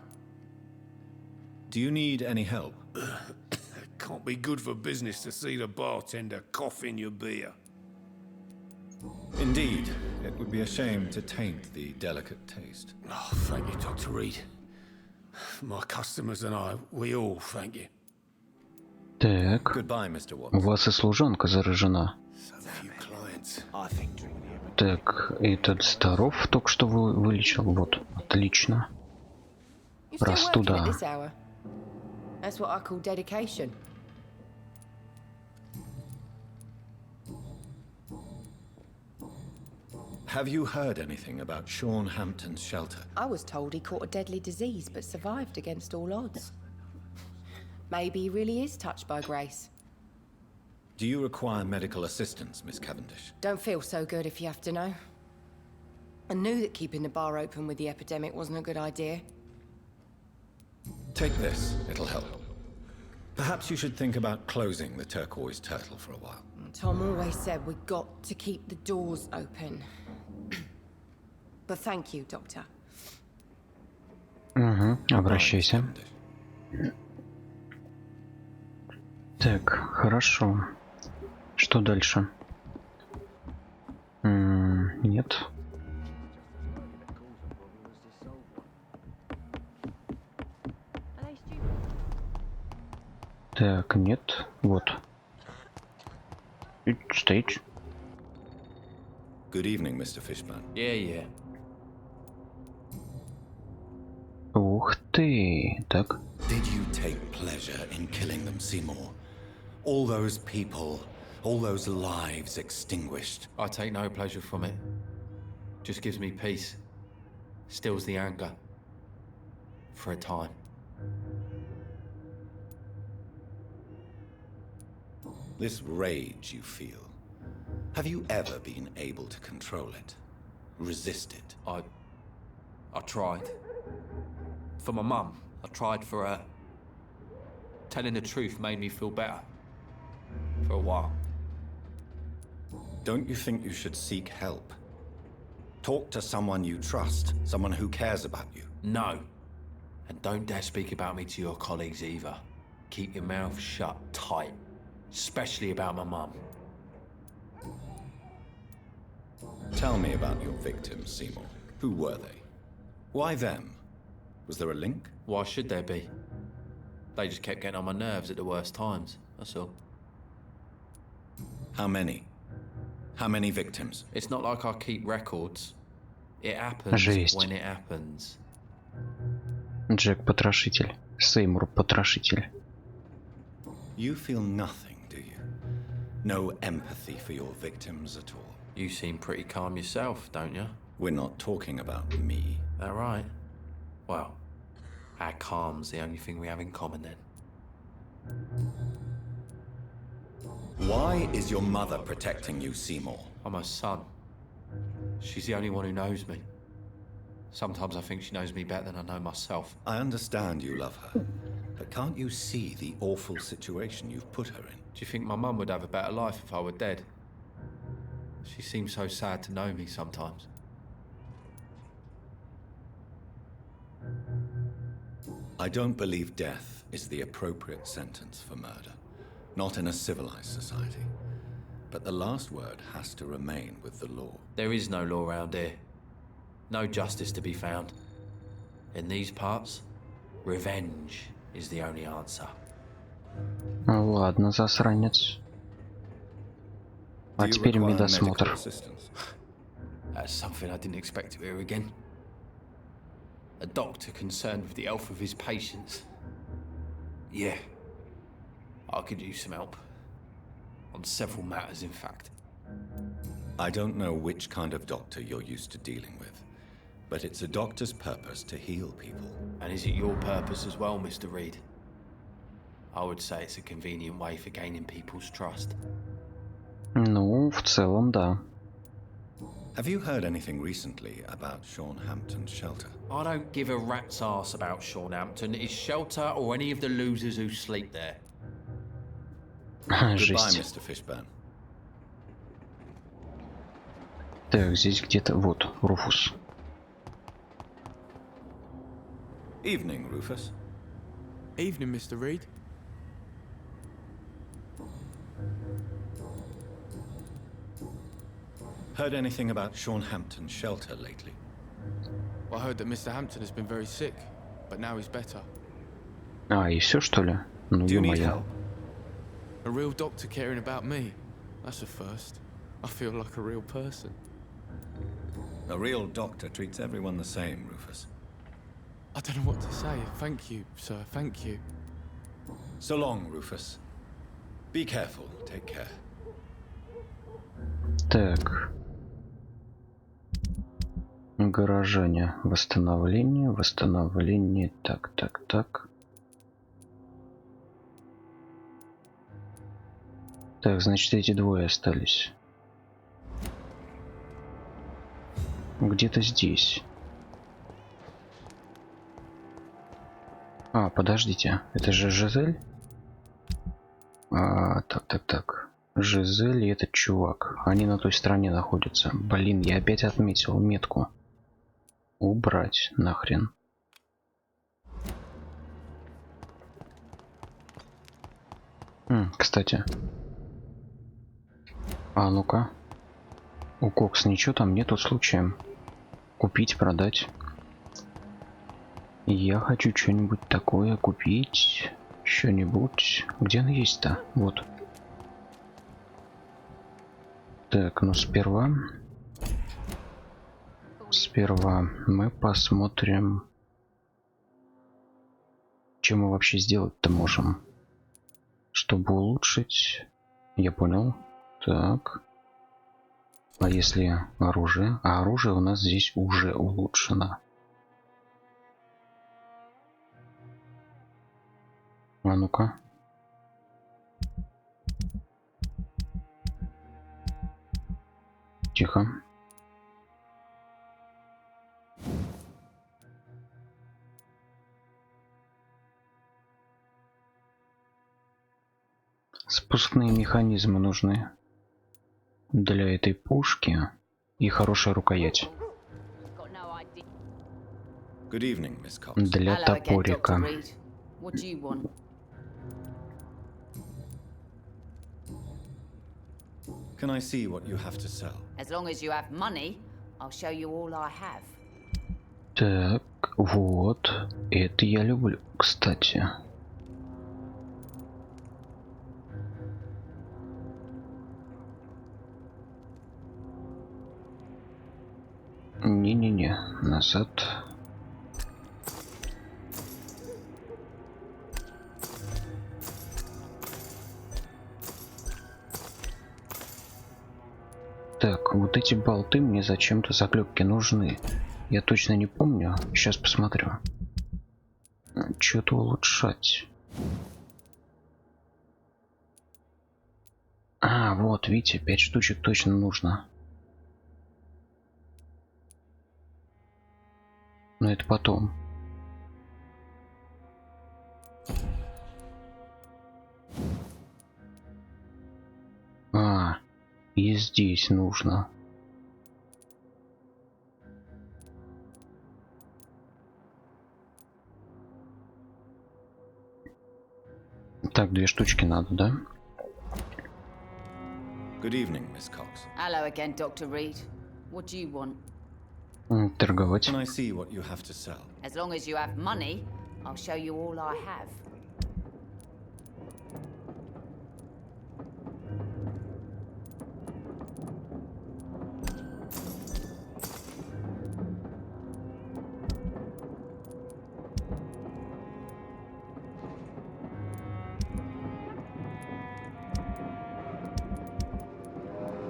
Do you need any help? It can't be good for business to see the bartender cough in your beer. Indeed, it would be a shame to taint the delicate taste. Oh, thank you, Dr. Reed. My customers and I, we all thank you. Так. Goodbye, Mr. У Watson. вас и служанка заражена. I think Так, этот здоров только что вылечил. Вот, отлично. Раз туда. That's what I call dedication. Have you heard anything about Sean Hampton's shelter? I was told he caught a deadly disease but survived against all odds. Maybe he really is touched by grace. Do you require medical assistance, Miss Cavendish? Don't feel so good if you have to know. I knew that keeping the bar open with the epidemic wasn't a good idea. Take this, it'll help. Perhaps you should think about closing the turquoise turtle for a while. Tom always said we got to keep the doors open. But thank you, Doctor. Угу, обращайся. Так, хорошо. Что дальше? Нет. Так, нет. Вот. Стоит. Good evening, Mr. Fishburne. Yeah. Ух ты. Так. Did you take pleasure in killing them, Seymour? All those people, all those lives extinguished. I take no pleasure from it. Just gives me peace. Stills the anger. For a time. This rage you feel, have you ever been able to control it? Resist it? I tried. For my mum. I tried for her. Telling the truth made me feel better. For a while. Don't you think you should seek help? Talk to someone you trust, someone who cares about you. No. And don't dare speak about me to your colleagues either. Keep your mouth shut tight. Especially about my mum. Tell me about your victims, Seymour. Who were they? Why them? Was there a link? Why should there be? They just kept getting on my nerves at the worst times, that's all. How many? How many victims? It's not like I keep records. It happens Жесть. when it happens. Джек потрошитель. Сеймур потрошитель. You feel nothing, do you? No empathy for your victims at all? You seem pretty calm yourself, don't you? We're not talking about me. That right? Well, our calm's the only thing we have in common then. Why is your mother protecting you, Seymour? I'm her son. She's the only one who knows me. Sometimes I think she knows me better than I know myself. I understand you love her, but can't you see the awful situation you've put her in? Do you think my mum would have a better life if I were dead? She seems so sad to know me sometimes. I don't believe death is the appropriate sentence for murder. Not in a civilized society. But the last word has to remain with the law. There is no law around here. No justice to be found. In these parts, revenge is the only answer. Ладно, засранец. А теперь медосмотр. That's something I didn't expect to hear again. A doctor concerned with the health of his patients. Yeah. I could use some help. On several matters, in fact. I don't know which kind of doctor you're used to dealing with, but it's a doctor's purpose to heal people. And is it your purpose as well, Mr. Reed? I would say it's a convenient way for gaining people's trust. Ну, в целом, да. Have you heard anything recently about Hampton's shelter? I don't give a rat's ass about Hampton, his shelter, or any of the losers who sleep there. Goodbye, Mr. Fishburne. Так, здесь где-то... Вот, Руфус. Evening, Rufus. Evening, Mr. Reed. Heard anything about Hampton's shelter lately? Well, I heard that Mr. Hampton has been very sick, but now he's better. А, и все, что ли? Ну, ё-моё. A real doctor caring about me. That's a first. I feel like a real person. A real doctor treats everyone the same, Rufus. I don't know what to say. Thank you, sir. Thank you. So long, Rufus. Be careful. Take care. Так. Горожане. Восстановление. Восстановление. Так, так, так. Так, значит, эти двое остались. Где-то здесь. А, подождите. Это же Жизель? Так, так, так. Жизель и этот чувак. Они на той стороне находятся. Блин, я опять отметил метку. Убрать нахрен. Кстати. А ну-ка. У Кокс ничего там нету случаем. Купить, продать. Я хочу что-нибудь такое купить. Что-нибудь. Где она есть-то? Вот. Так, ну сперва мы посмотрим, что мы вообще сделать-то можем, чтобы улучшить. Я понял. Так. А если оружие? А оружие у нас здесь уже улучшено. А ну-ка. Тихо. Спускные механизмы нужны для этой пушки и хорошая рукоять. Good evening, Miss Cox. Для топорика. What do you want? Can I see what you have to sell? As long as you have money, I'll show you all I have. Так, вот. Это я люблю, кстати. Не-не-не, назад. Так, Так, вот эти болты мне зачем-то заклепки нужны. Я точно не помню. Сейчас посмотрю. Что-то улучшать. А, вот, видите, 5 штучек точно нужно. Но это потом. А, и здесь нужно. Так, 2 штучки надо, да? Good evening, Miss Cox. Hello again, Dr. Reed. What do you want? Торговать. Can I see what you have to sell? As long as you have money, I'll show you all I have.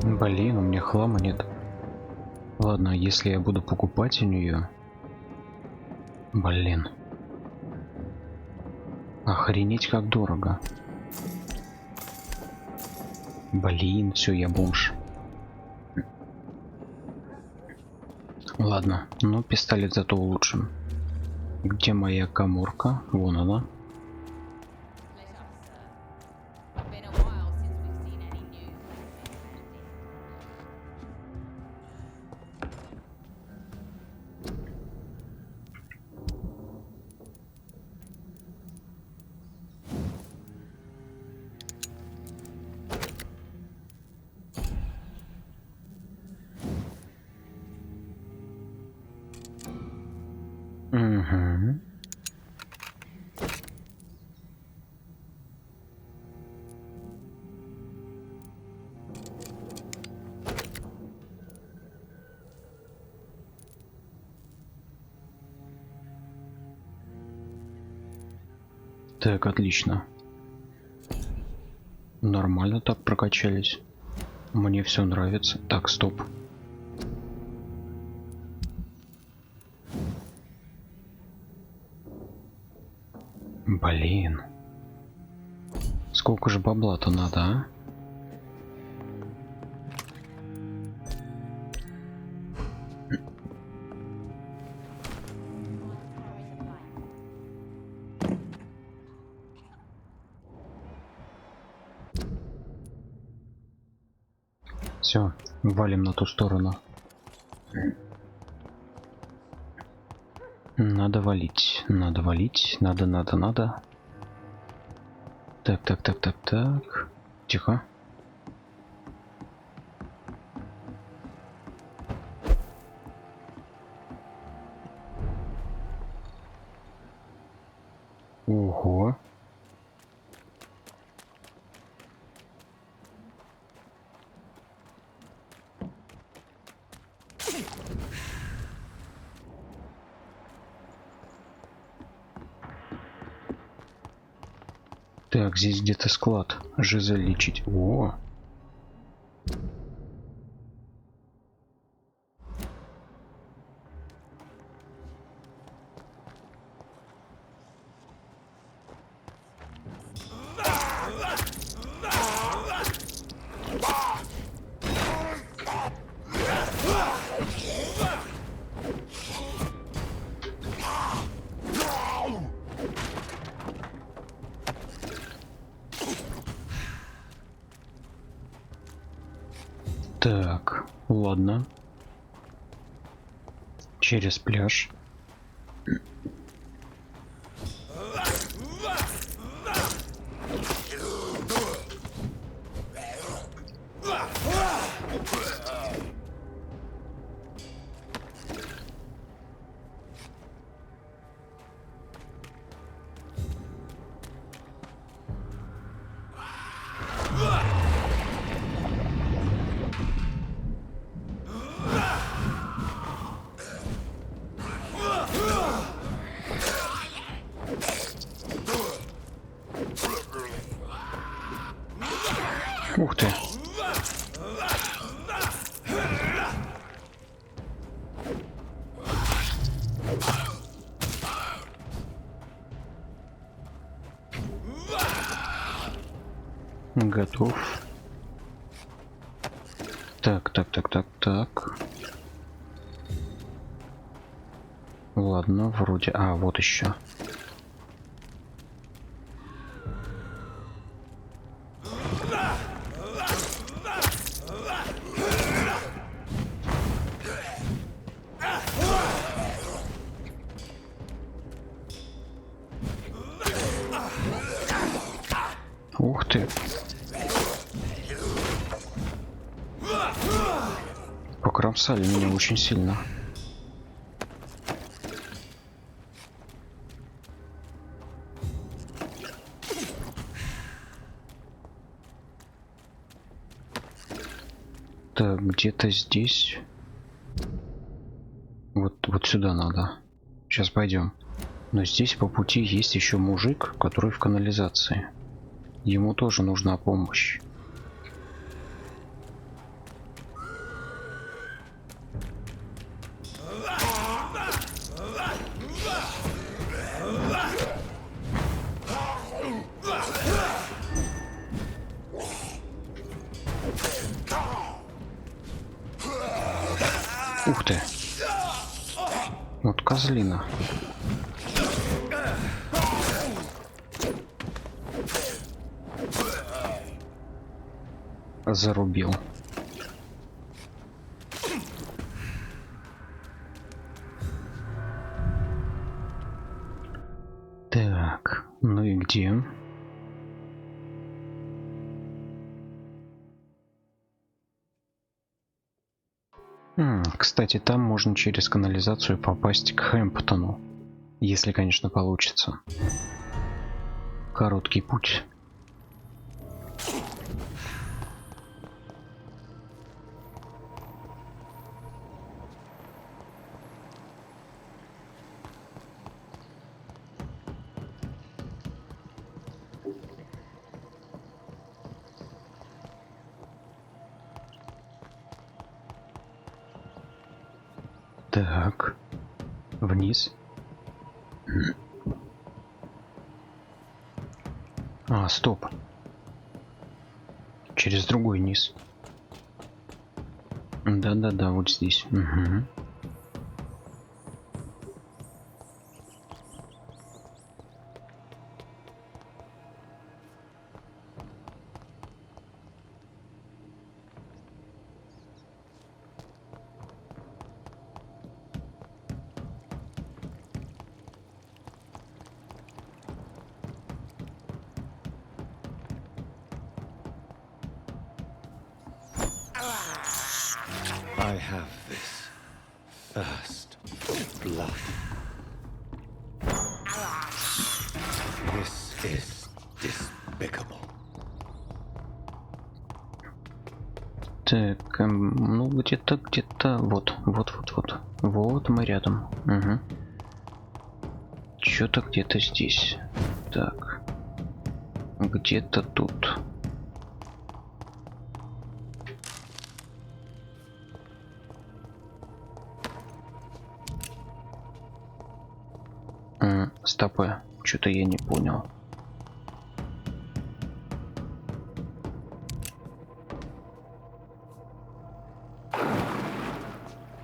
Блин, у меня хлама нет. Ладно, если я буду покупать у нее... Блин. Охренеть, как дорого. Блин, все, я бомж. Ладно, ну пистолет зато улучшим. Где моя каморка? Вон она. Угу. Так, отлично. Нормально так прокачались. Мне все нравится. Так, стоп. Блин. Сколько же бабла-то надо, а? Все, валим на ту сторону. Надо валить, надо. Так. Тихо. Ого. Так, здесь где-то склад. Жизель лечить. О! Так, ладно. Через пляж. Готов. Так. Ладно, вроде... А, вот еще. Ух ты. Покромсали меня очень сильно. Так, где-то здесь. Вот сюда надо. Сейчас пойдем. Но здесь по пути есть еще мужик, который в канализации. Ему тоже нужна помощь. Ух ты. Вот козлина. Зарубил. Так, ну и где? Кстати, там можно через канализацию попасть к Хэмптону, если, конечно, получится. Короткий путь. Так, вниз. А, стоп. Через другой низ. Да, вот здесь. Угу. I have this thirst for blood. This is despicable. Так, ну где-то, вот мы рядом. Угу. Что-то где-то здесь. Так, где-то тут. Стопы, что-то я не понял.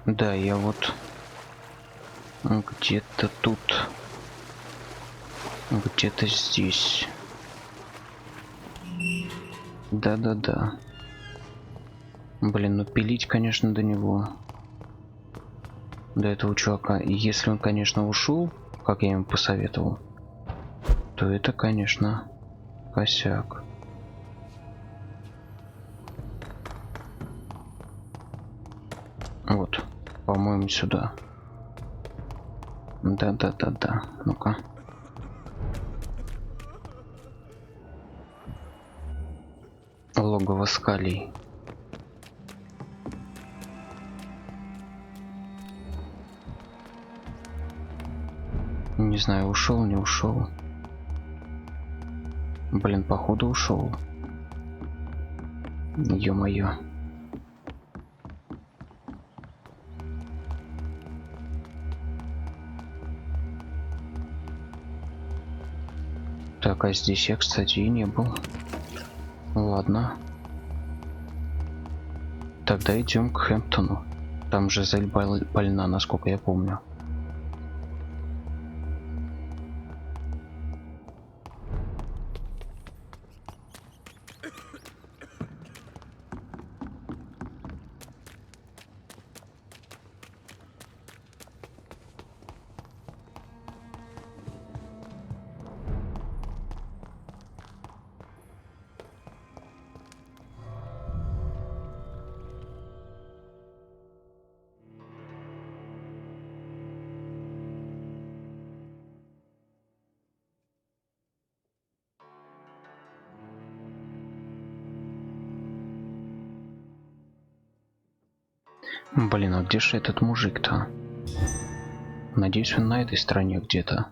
Да, я вот где-то тут, где-то здесь. Да. Блин, ну пилить, конечно, до него, до этого чувака. И если он, конечно, ушел, как я ему посоветовал, то это, конечно, косяк. Вот, по-моему, сюда. Да. Ну-ка. Логово скалей. Не знаю, ушел, не ушел. Блин, походу ушел. Ё-моё. Так, а здесь я, кстати, и не был. Ладно. Тогда идем к Хэмптону. Там же Зель больна, насколько я помню. Блин, а где же этот мужик-то? Надеюсь, он на этой стороне где-то.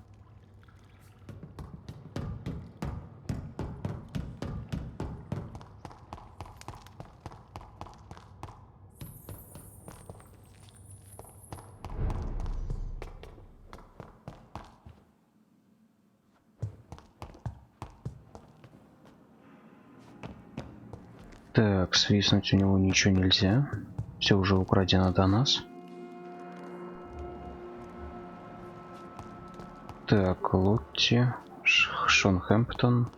Так, свистнуть у него ничего нельзя. Все уже украдено до нас. Так, Лотти, Шон Хэмптон.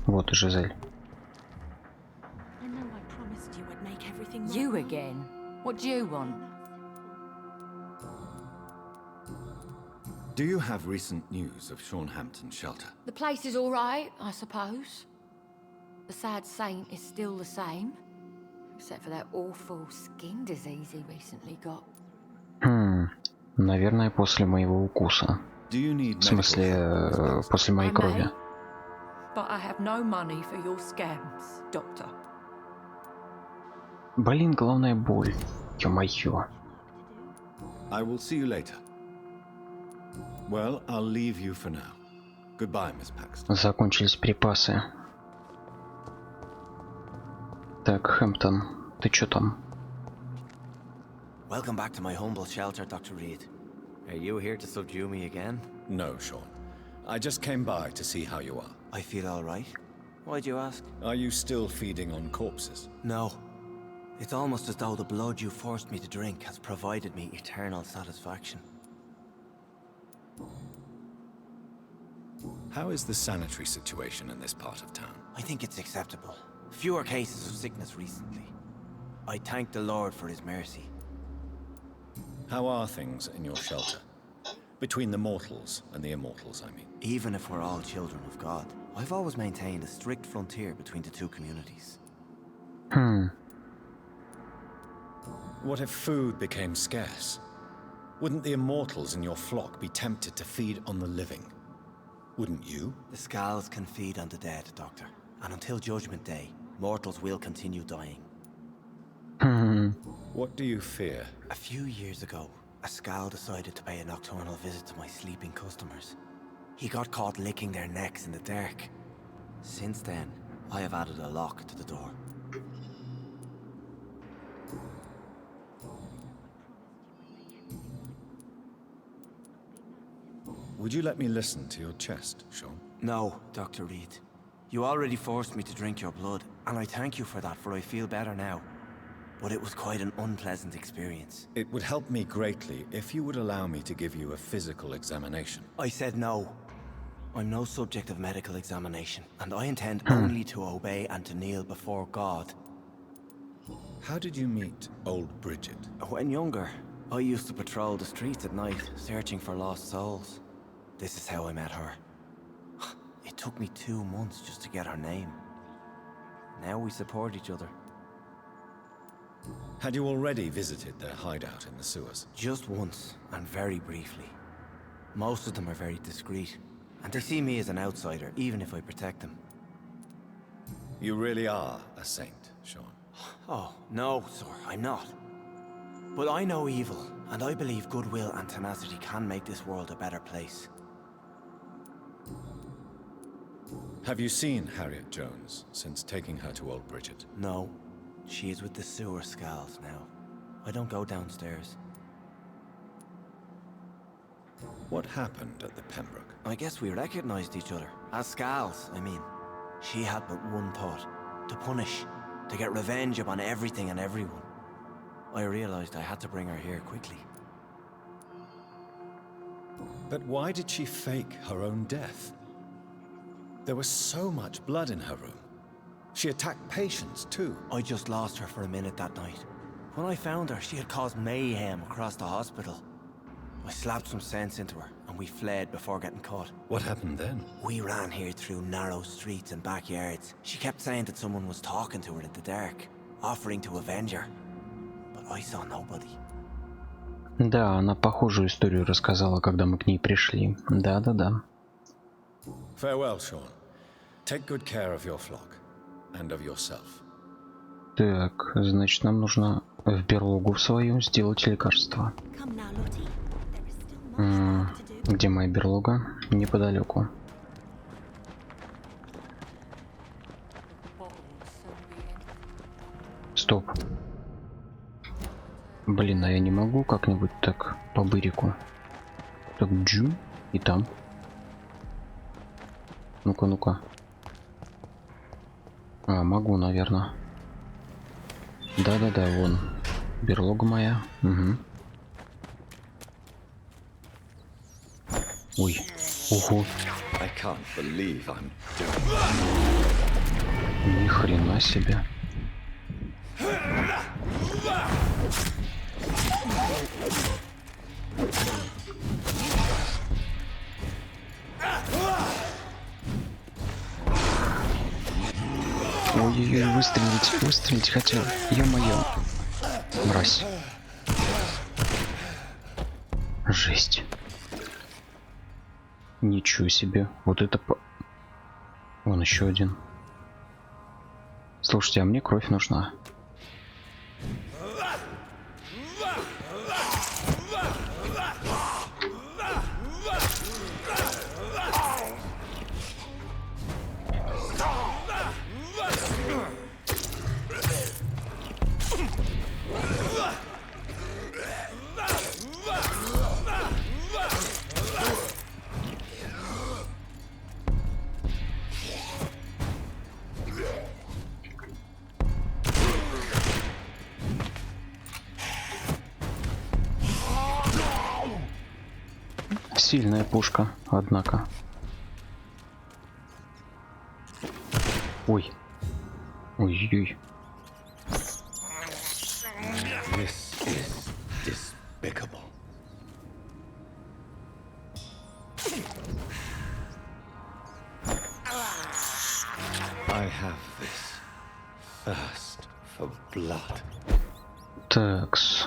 Вот и Жизель. You again? What do you want? Do you have recent news of Sean Hampton's shelter? The place is all right, I suppose. The sad saint is still the same, except for that awful skin disease he recently got. Наверное, после моего укуса. В смысле, после моей крови. But I have no money for your scams, doctor. Блин, головная боль. Ё-моё. I will see you later. Well, I'll leave you for now. Goodbye, Miss Paxton. Закончились припасы. Так, Хэмптон, ты чё там? Welcome back to my humble shelter, Dr. Reed. Are you here to subdue me again? No, Sean. I just came by to see how you are. I feel all right. Why'd you ask? Are you still feeding on corpses? No. It's almost as though the blood you forced me to drink has provided me eternal satisfaction. How is the sanitary situation in this part of town? I think it's acceptable. Fewer cases of sickness recently. I thank the Lord for his mercy. How are things in your shelter? Between the mortals and the immortals, I mean. Even if we're all children of God, I've always maintained a strict frontier between the two communities. What if food became scarce? Wouldn't the immortals in your flock be tempted to feed on the living? Wouldn't you? The Scals can feed on the dead, Doctor. And until Judgment Day, mortals will continue dying. What do you fear? A few years ago, a Scal decided to pay a nocturnal visit to my sleeping customers. He got caught licking their necks in the dark. Since then, I have added a lock to the door. Would you let me listen to your chest, Sean? No, Dr. Reed. You already forced me to drink your blood, and I thank you for that, for I feel better now. But it was quite an unpleasant experience. It would help me greatly if you would allow me to give you a physical examination. I said no. I'm no subject of medical examination, and I intend only to obey and to kneel before God. How did you meet old Bridget? When younger, I used to patrol the streets at night, searching for lost souls. This is how I met her. It took me 2 months just to get her name. Now we support each other. Had you already visited their hideout in the sewers? Just once, and very briefly. Most of them are very discreet, and they see me as an outsider, even if I protect them. You really are a saint, Sean. Oh, no, sir, I'm not. But I know evil, and I believe goodwill and tenacity can make this world a better place. Have you seen Harriet Jones since taking her to old Bridget? No. She is with the sewer Scals now. I don't go downstairs. What happened at the Pembroke? I guess we recognized each other. As Scals, I mean. She had but one thought. To punish. To get revenge upon everything and everyone. I realized I had to bring her here quickly. But why did she fake her own death? There was so much blood in her room. She attacked patients, too. I just lost her for a minute that night. When I found her, she had caused mayhem across the hospital. I slapped some sense into her, and we fled before getting caught. What happened then? We ran here through narrow streets and backyards. She kept saying that someone was talking to her in the dark, offering to avenge her. But I saw nobody. Да, она похожую историю рассказала, когда мы к ней пришли. Да-да-да. Farewell, Sean. Take good care of your flock and of yourself. Так, значит, нам нужно в берлогу в свою сделать лекарство. Где моя берлога? Неподалеку. Стоп. Блин, а я не могу как-нибудь так по бырику? Так, джу, и там. Ну-ка, ну-ка. А, могу, наверное. Да-да-да, вон. Берлога моя. Угу. Ой. Ого. Ни хрена себе. Ой-ой-ой, выстрелить хотел. Ё-моё. Мразь. Жесть. Ничего себе. Вот это по... Вон еще один. Слушайте, а мне кровь нужна. Сильная пушка, однако. Ой. Ой-ой. This is despicable. I have this thirst for blood. Такс.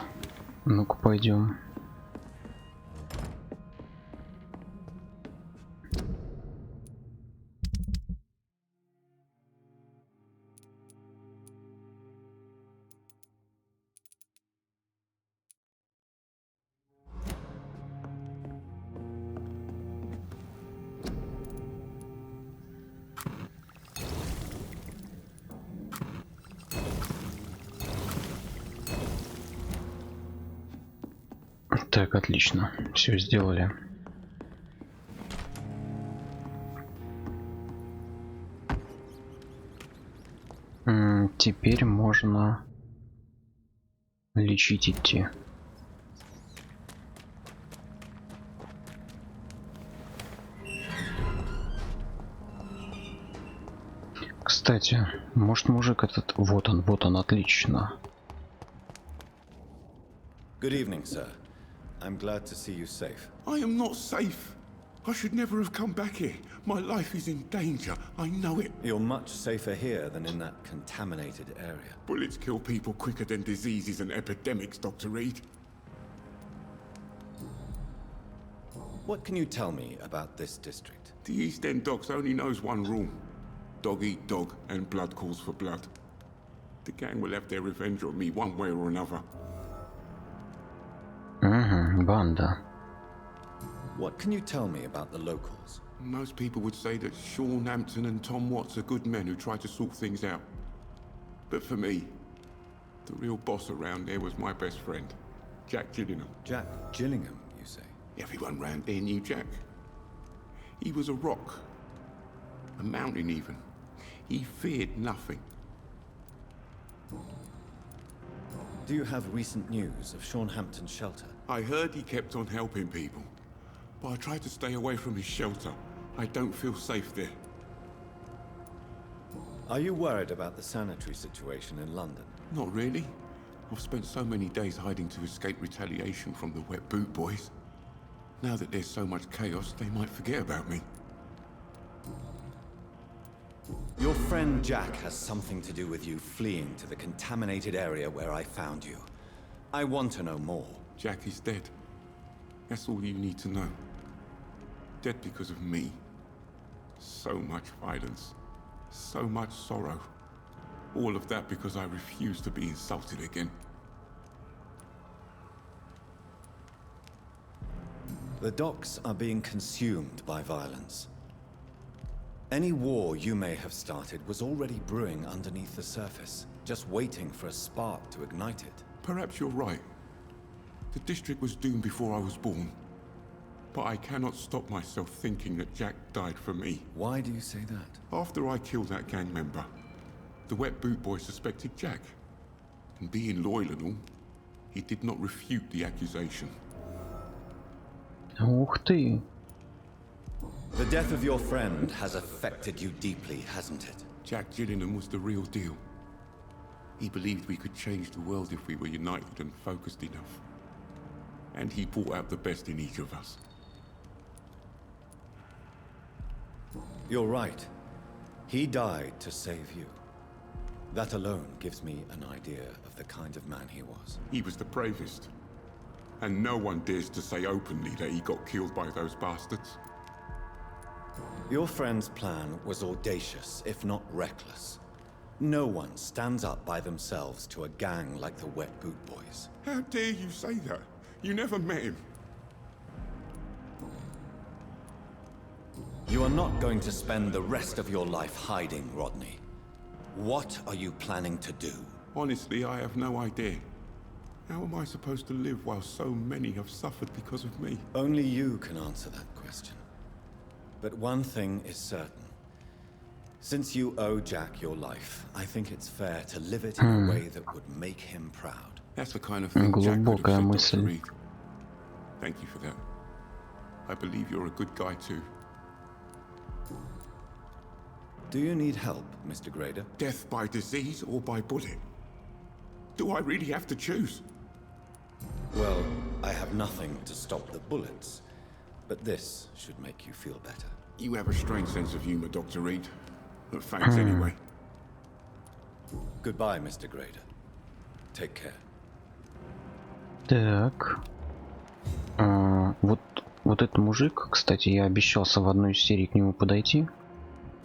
Ну-ка пойдем. Так, отлично. Все сделали. Теперь можно лечить идти. Кстати, может мужик этот... Вот он, отлично. Good evening, sir. I'm glad to see you safe. I am not safe. I should never have come back here. My life is in danger. I know it. You're much safer here than in that contaminated area. Bullets kill people quicker than diseases and epidemics, Dr. Reed. What can you tell me about this district? The East End docks only knows one rule. Dog eat dog, and blood calls for blood. The gang will have their revenge on me one way or another. Банда. What can you tell me about the locals? Most people would say that Sean Hampton and Tom Watts are good men who try to sort things out. But for me, the real boss around there was my best friend, Jack Gillingham. Jack Gillingham, you say? Everyone round there knew Jack. He was a rock, a mountain even. He feared nothing. Do you have recent news of Sean Hampton's shelter? I heard he kept on helping people, but I tried to stay away from his shelter. I don't feel safe there. Are you worried about the sanitary situation in London? Not really. I've spent so many days hiding to escape retaliation from the wet boot boys. Now that there's so much chaos, they might forget about me. Your friend Jack has something to do with you fleeing to the contaminated area where I found you. I want to know more. Jack is dead. That's all you need to know. Dead because of me. So much violence. So much sorrow. All of that because I refuse to be insulted again. The docks are being consumed by violence. Any war you may have started was already brewing underneath the surface, just waiting for a spark to ignite it. Perhaps you're right. The district was doomed before I was born. But I cannot stop myself thinking that Jack died for me. Why do you say that? After I killed that gang member, the wet boot boy suspected Jack. And being loyal and all, he did not refute the accusation. Ух ты. The death of your friend has affected you deeply, hasn't it? Jack Gillingham was the real deal. He believed we could change the world if we were united and focused enough. And he brought out the best in each of us. You're right. He died to save you. That alone gives me an idea of the kind of man he was. He was the bravest. And no one dares to say openly that he got killed by those bastards. Your friend's plan was audacious, if not reckless. No one stands up by themselves to a gang like the Wet Boot Boys. How dare you say that? You never met him. You are not going to spend the rest of your life hiding, Rodney. What are you planning to do? Honestly, I have no idea. How am I supposed to live while so many have suffered because of me? Only you can answer that question. But one thing is certain. Since you owe Jack your life, I think it's fair to live it in a way that would make him proud. That's the kind of thing Jack could have said, Dr. Reed. Thank you for that. I believe you're a good guy too. Do you need help, Mr. Grader? Death by disease or by bullet? Do I really have to choose? Well, I have nothing to stop the bullets, but this should make you feel better. You have a strange sense of humor, Dr. Reed. But thanks anyway. Goodbye, Mr. Grader. Take care. Так. Вот этот мужик, кстати, я обещался в одной из серий к нему подойти.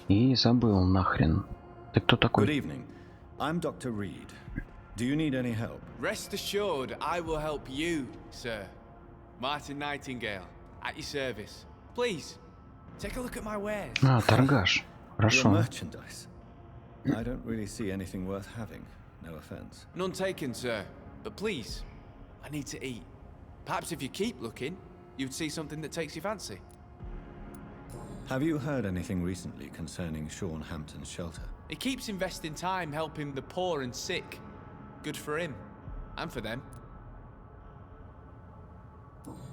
И забыл нахрен. Ты кто такой? Good evening. I'm Dr. Reed. Do you need any help? Rest assured, I will help you, sir. Martin Nightingale, at your service. Please, take a look at my wares. А, торгаш. Хорошо. Your merchandise. I don't really see anything worth having. No offense. None taken, sir. But please, I need to eat. Perhaps if you keep looking, you'd see something that takes your fancy. Have you heard anything recently concerning Sean Hampton's shelter? He keeps investing time helping the poor and sick. Good for him. And for them.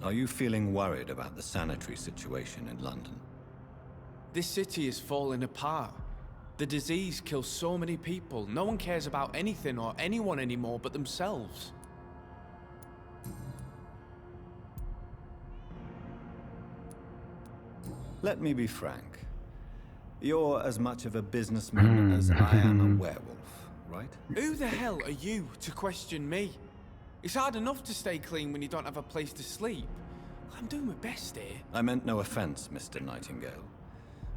Are you feeling worried about the sanitary situation in London? This city is falling apart. The disease kills so many people. No one cares about anything or anyone anymore but themselves. Let me be frank. You're as much of a businessman as I am a werewolf, right? Who the hell are you to question me? It's hard enough to stay clean when you don't have a place to sleep. I'm doing my best here. I meant no offense, Mr. Nightingale.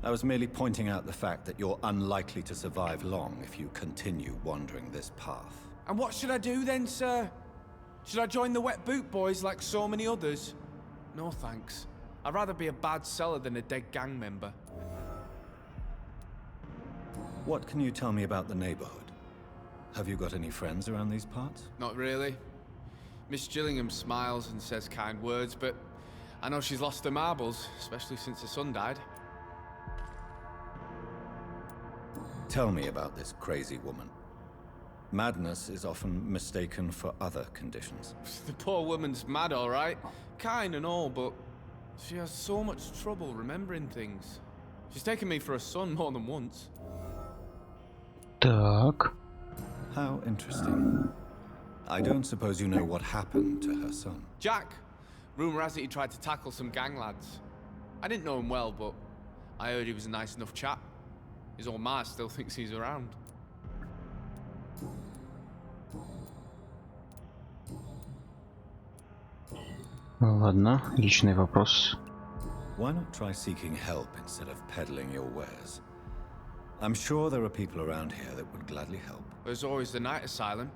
I was merely pointing out the fact that you're unlikely to survive long if you continue wandering this path. And what should I do then, sir? Should I join the Wet Boot Boys like so many others? No thanks. I'd rather be a bad seller than a dead gang member. What can you tell me about the neighborhood? Have you got any friends around these parts? Not really. Miss Gillingham smiles and says kind words, but I know she's lost her marbles, especially since her son died. Tell me about this crazy woman. Madness is often mistaken for other conditions. The poor woman's mad, all right. Kind and all, but she has so much trouble remembering things. She's taken me for a son more than once. Так. How interesting. I don't suppose you know what happened to her son. Jack. Rumour has it he tried to tackle some gang lads. I didn't know him well, but I heard he was a nice enough chap. His old ma still thinks he's around. Ладно, личный вопрос. Why not try seeking help instead of peddling your wares? I'm sure there are people around here that would gladly help. There's always the night asylum.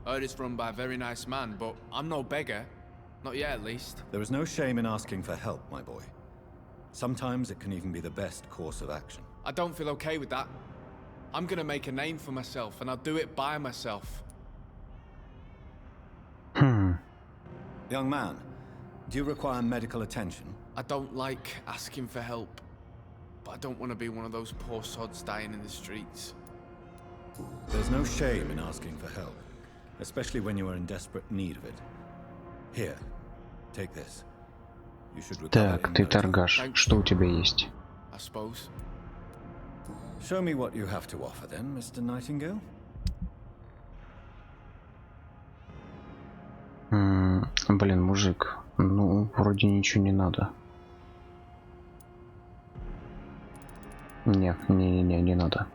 Heard it's run by a very nice man, but I'm no beggar. Not yet, at least. There is no shame in asking for help, my boy. Sometimes it can even be the best course of action. I don't feel okay with that. I'm gonna make a name for myself, and I'll do it by myself. Young man, do you require medical attention? I don't like asking for help, but I don't want to be one of those poor sods dying in the streets. There's no shame in asking for help, especially when you are in desperate need of it. Here, take this. You should recover. Так, ты торгаш. Что у тебя есть? I suppose. Show me what you have to offer then, Mr. Nightingale. Блин, мужик, ну, вроде ничего не надо. Не надо.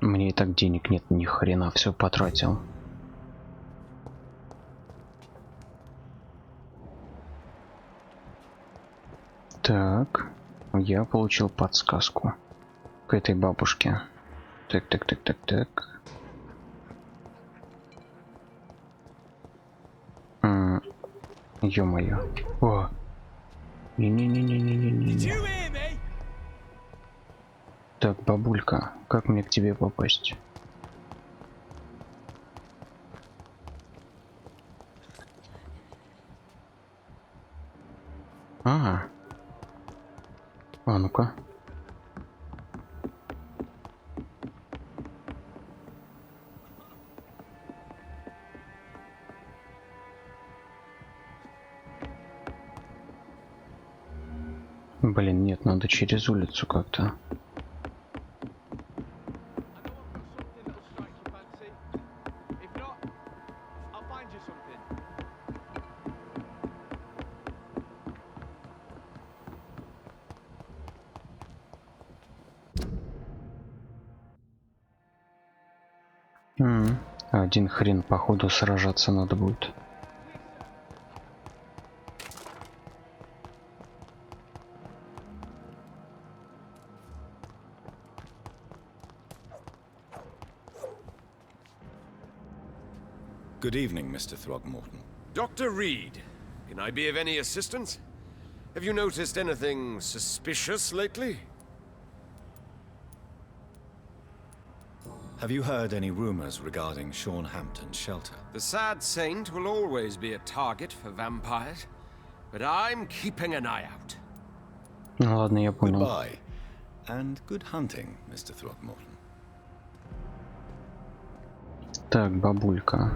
Мне и так денег нет, ни хрена, все потратил. Так, я получил подсказку к этой бабушке. Так. Ё-моё. О! Не. Так, бабулька, как мне к тебе попасть? Ага. А ну-ка. Блин, нет, надо через улицу как-то. Один хрен, походу, сражаться надо будет. Good evening, Mr. Throgmorton. Dr. Reed, can I be of any assistance? Have you noticed anything suspicious lately? Have you heard any rumors regarding Sean Hampton's shelter? The sad saint will always be a target for vampires, but I'm keeping an eye out. Ну ладно, я понял. Goodbye, and good hunting, Mr. Throgmorton. Так, бабулька.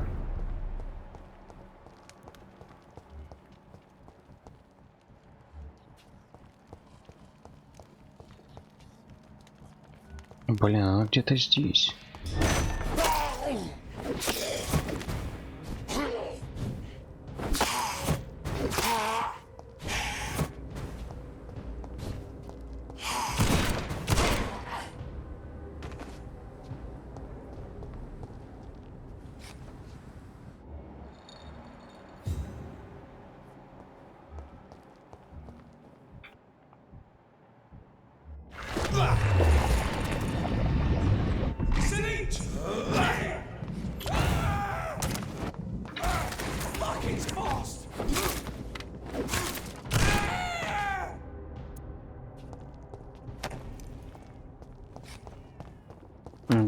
Блин, она где-то здесь.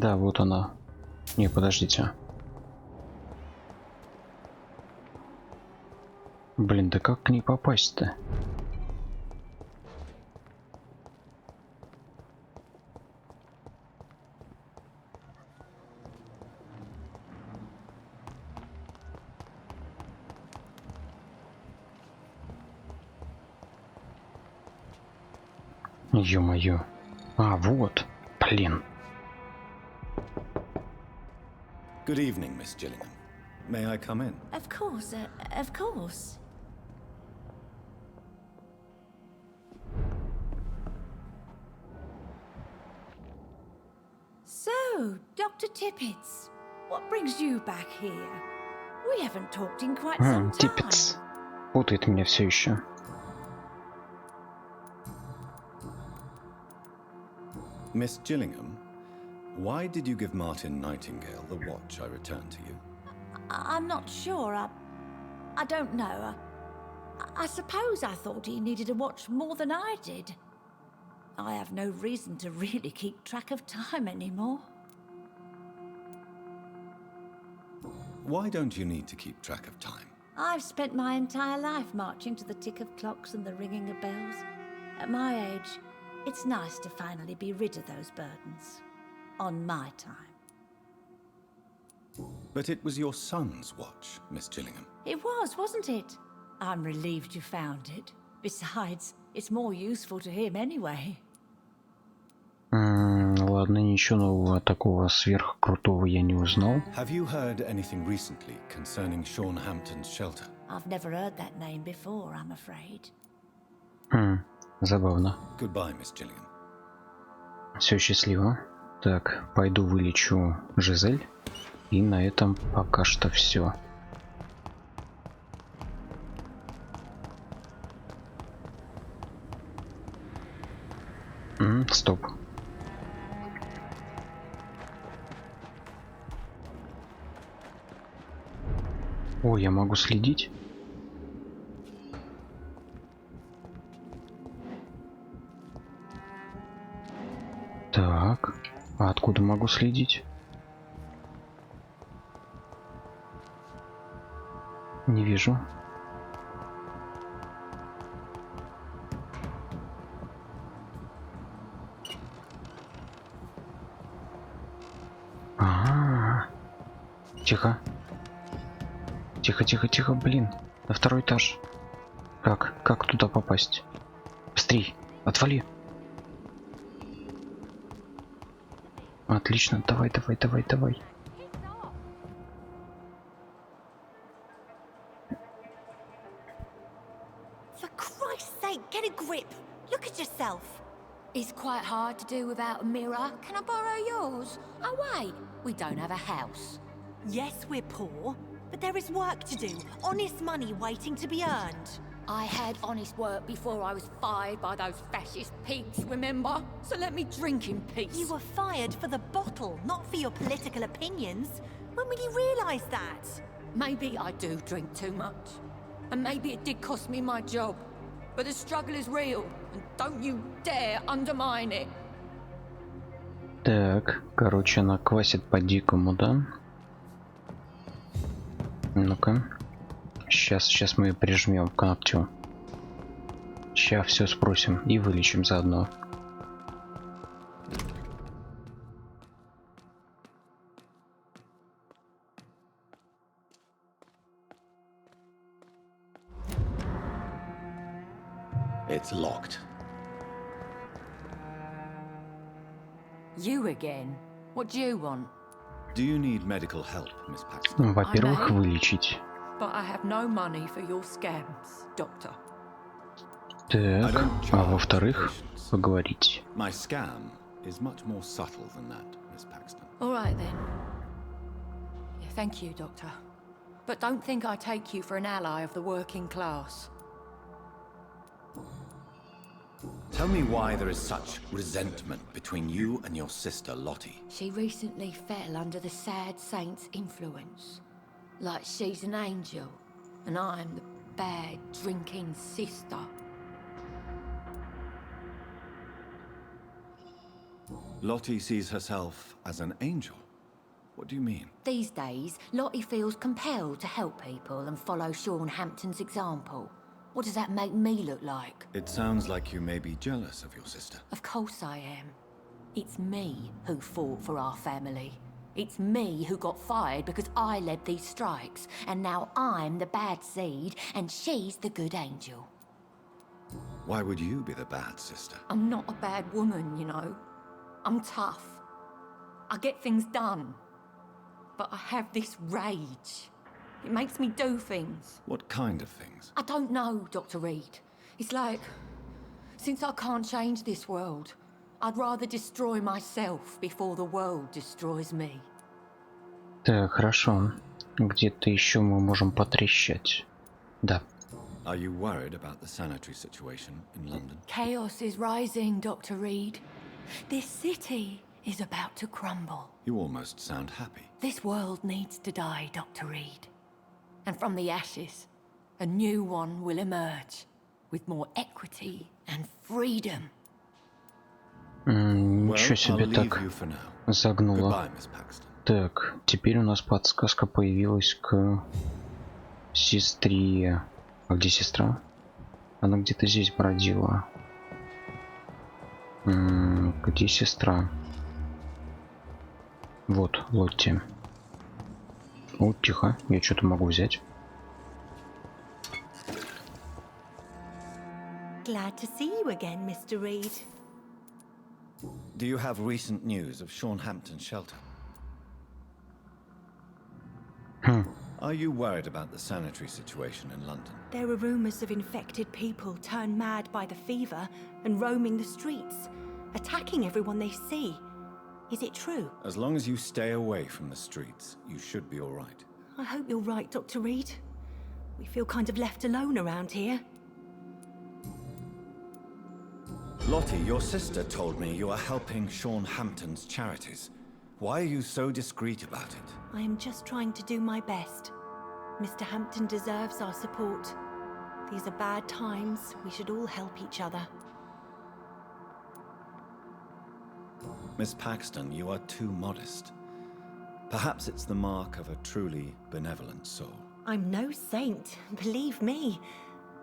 Да, вот она. Не, подождите. Блин, да как к ней попасть-то? Ё-моё. А, вот. Блин. Good evening, Miss Gillingham. May I come in? Of course, of course. So, Dr. Tippets, what brings you back here? We haven't talked in quite some time. Типец. Путает меня все еще. Miss Gillingham, why did you give Martin Nightingale the watch I returned to you? I'm not sure. I don't know. I suppose I thought he needed a watch more than I did. I have no reason to really keep track of time anymore. Why don't you need to keep track of time? I've spent my entire life marching to the tick of clocks and the ringing of bells. At my age, it's nice to finally be rid of those burdens. On my time. But it was your son's watch, Miss Gillingham. It was, wasn't it? I'm relieved you found it. Besides, it's more useful to him anyway. Ладно, ничего нового такого сверхкрутого я не узнал. Have you heard anything recently concerning Sean Hampton's shelter? I've never heard that name before, I'm afraid. Забавно. Goodbye, Miss Gillingham. Все, счастливо. Так, пойду вылечу Жизель. И на этом пока что все. Стоп. О, я могу следить? Так, а откуда могу следить? Не вижу. Тихо. Тихо, тихо, тихо, блин. На второй этаж. Как туда попасть? Быстрей, отвали. Отлично, давай. For Christ's sake, get a grip. Look at yourself. It's quite hard to do without a mirror. Can I borrow yours? Oh wait, we don't have a house. Yes, we're poor, but there is work to do. Honest money waiting to be earned. I had honest work before I was fired by those fascist pigs, remember? So let me drink in peace. You were fired for the bottle, not for your political opinions. When will you realise that? Maybe I do drink too much. And maybe it did cost me my job. But the struggle is real, and don't you dare undermine it. Так, короче, она квасит по-дикому, да? Ну-ка. Сейчас мы ее прижмем к ногтю. Сейчас все спросим и вылечим заодно. It's locked. You again? What do you want? Do you need medical help, Miss Paxton? Во-первых, вылечить. But I have no money for your scams, Doctor. Так, а во-вторых, поговорить. My scam is much more subtle than that, Miss Paxton. All right then. Yeah, thank you, Doctor. But don't think I take you for an ally of the working class. Tell me why there is such resentment between you and your sister, Lottie. She recently fell under the sad saint's influence. Like she's an angel, and I'm the bad, drinking sister. Lottie sees herself as an angel. What do you mean? These days, Lottie feels compelled to help people and follow Sean Hampton's example. What does that make me look like? It sounds like you may be jealous of your sister. Of course I am. It's me who fought for our family. It's me who got fired because I led these strikes. And now I'm the bad seed and she's the good angel. Why would you be the bad sister? I'm not a bad woman, you know. I'm tough. I get things done. But I have this rage. It makes me do things. What kind of things? I don't know, Dr. Reed. It's like, since I can't change this world, I'd rather destroy myself before the world destroys me. Так, хорошо. Где-то еще мы можем потрещать. Да. Are you worried about the sanitary situation in London? Chaos is rising, Dr. Reed. This city is about to crumble. You almost sound happy. This world needs to die, Dr. Reed. And from the ashes, a new one will emerge with more equity and freedom. Ничего себе так загнуло. Так, теперь у нас подсказка появилась к сестре. А где сестра? Она где-то здесь бродила. Где сестра? Вот, Лотти. О, тихо, я что-то могу взять. Glad to see you again, Mr. Reed. Do you have recent news of Sean Hampton's shelter? Are you worried about the sanitary situation in London? There are rumors of infected people turned mad by the fever and roaming the streets, attacking everyone they see. Is it true? As long as you stay away from the streets, you should be all right. I hope you're right, Dr. Reed. We feel kind of left alone around here. Lottie, your sister told me you are helping Sean Hampton's charities. Why are you so discreet about it? I am just trying to do my best. Mr. Hampton deserves our support. These are bad times. We should all help each other. Miss Paxton, you are too modest. Perhaps it's the mark of a truly benevolent soul. I'm no saint, believe me.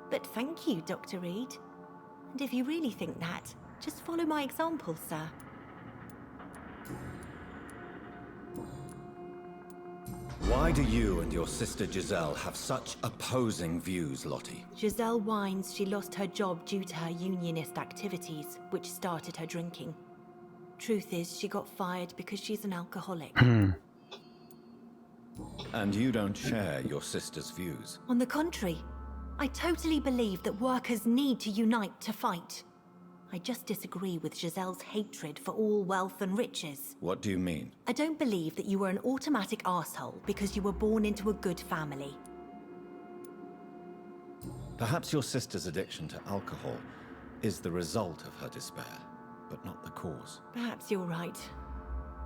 But thank you, Dr. Reed. And if you really think that, just follow my example, sir. Why do you and your sister Giselle have such opposing views, Lottie? Giselle whines she lost her job due to her unionist activities, which started her drinking. Truth is, she got fired because she's an alcoholic. And you don't share your sister's views? On the contrary, I totally believe that workers need to unite to fight. I just disagree with Giselle's hatred for all wealth and riches. What do you mean? I don't believe that you were an automatic arsehole because you were born into a good family. Perhaps your sister's addiction to alcohol is the result of her despair, but not the cause. Perhaps you're right.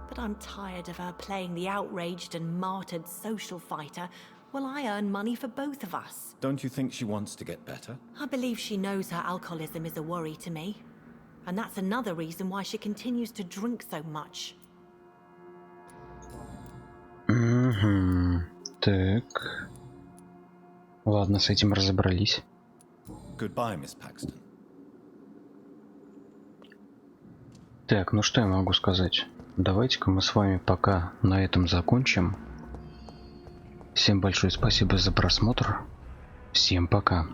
But I'm tired of her playing the outraged and martyred social fighter while I earn money for both of us. Don't you think she wants to get better? I believe she knows her alcoholism is a worry to me. And that's another reason why she continues to drink so much. Так. Ладно, с этим разобрались. Goodbye, Miss Paxton. Так, ну что я могу сказать? Давайте-ка мы с вами пока на этом закончим. Всем большое спасибо за просмотр. Всем пока.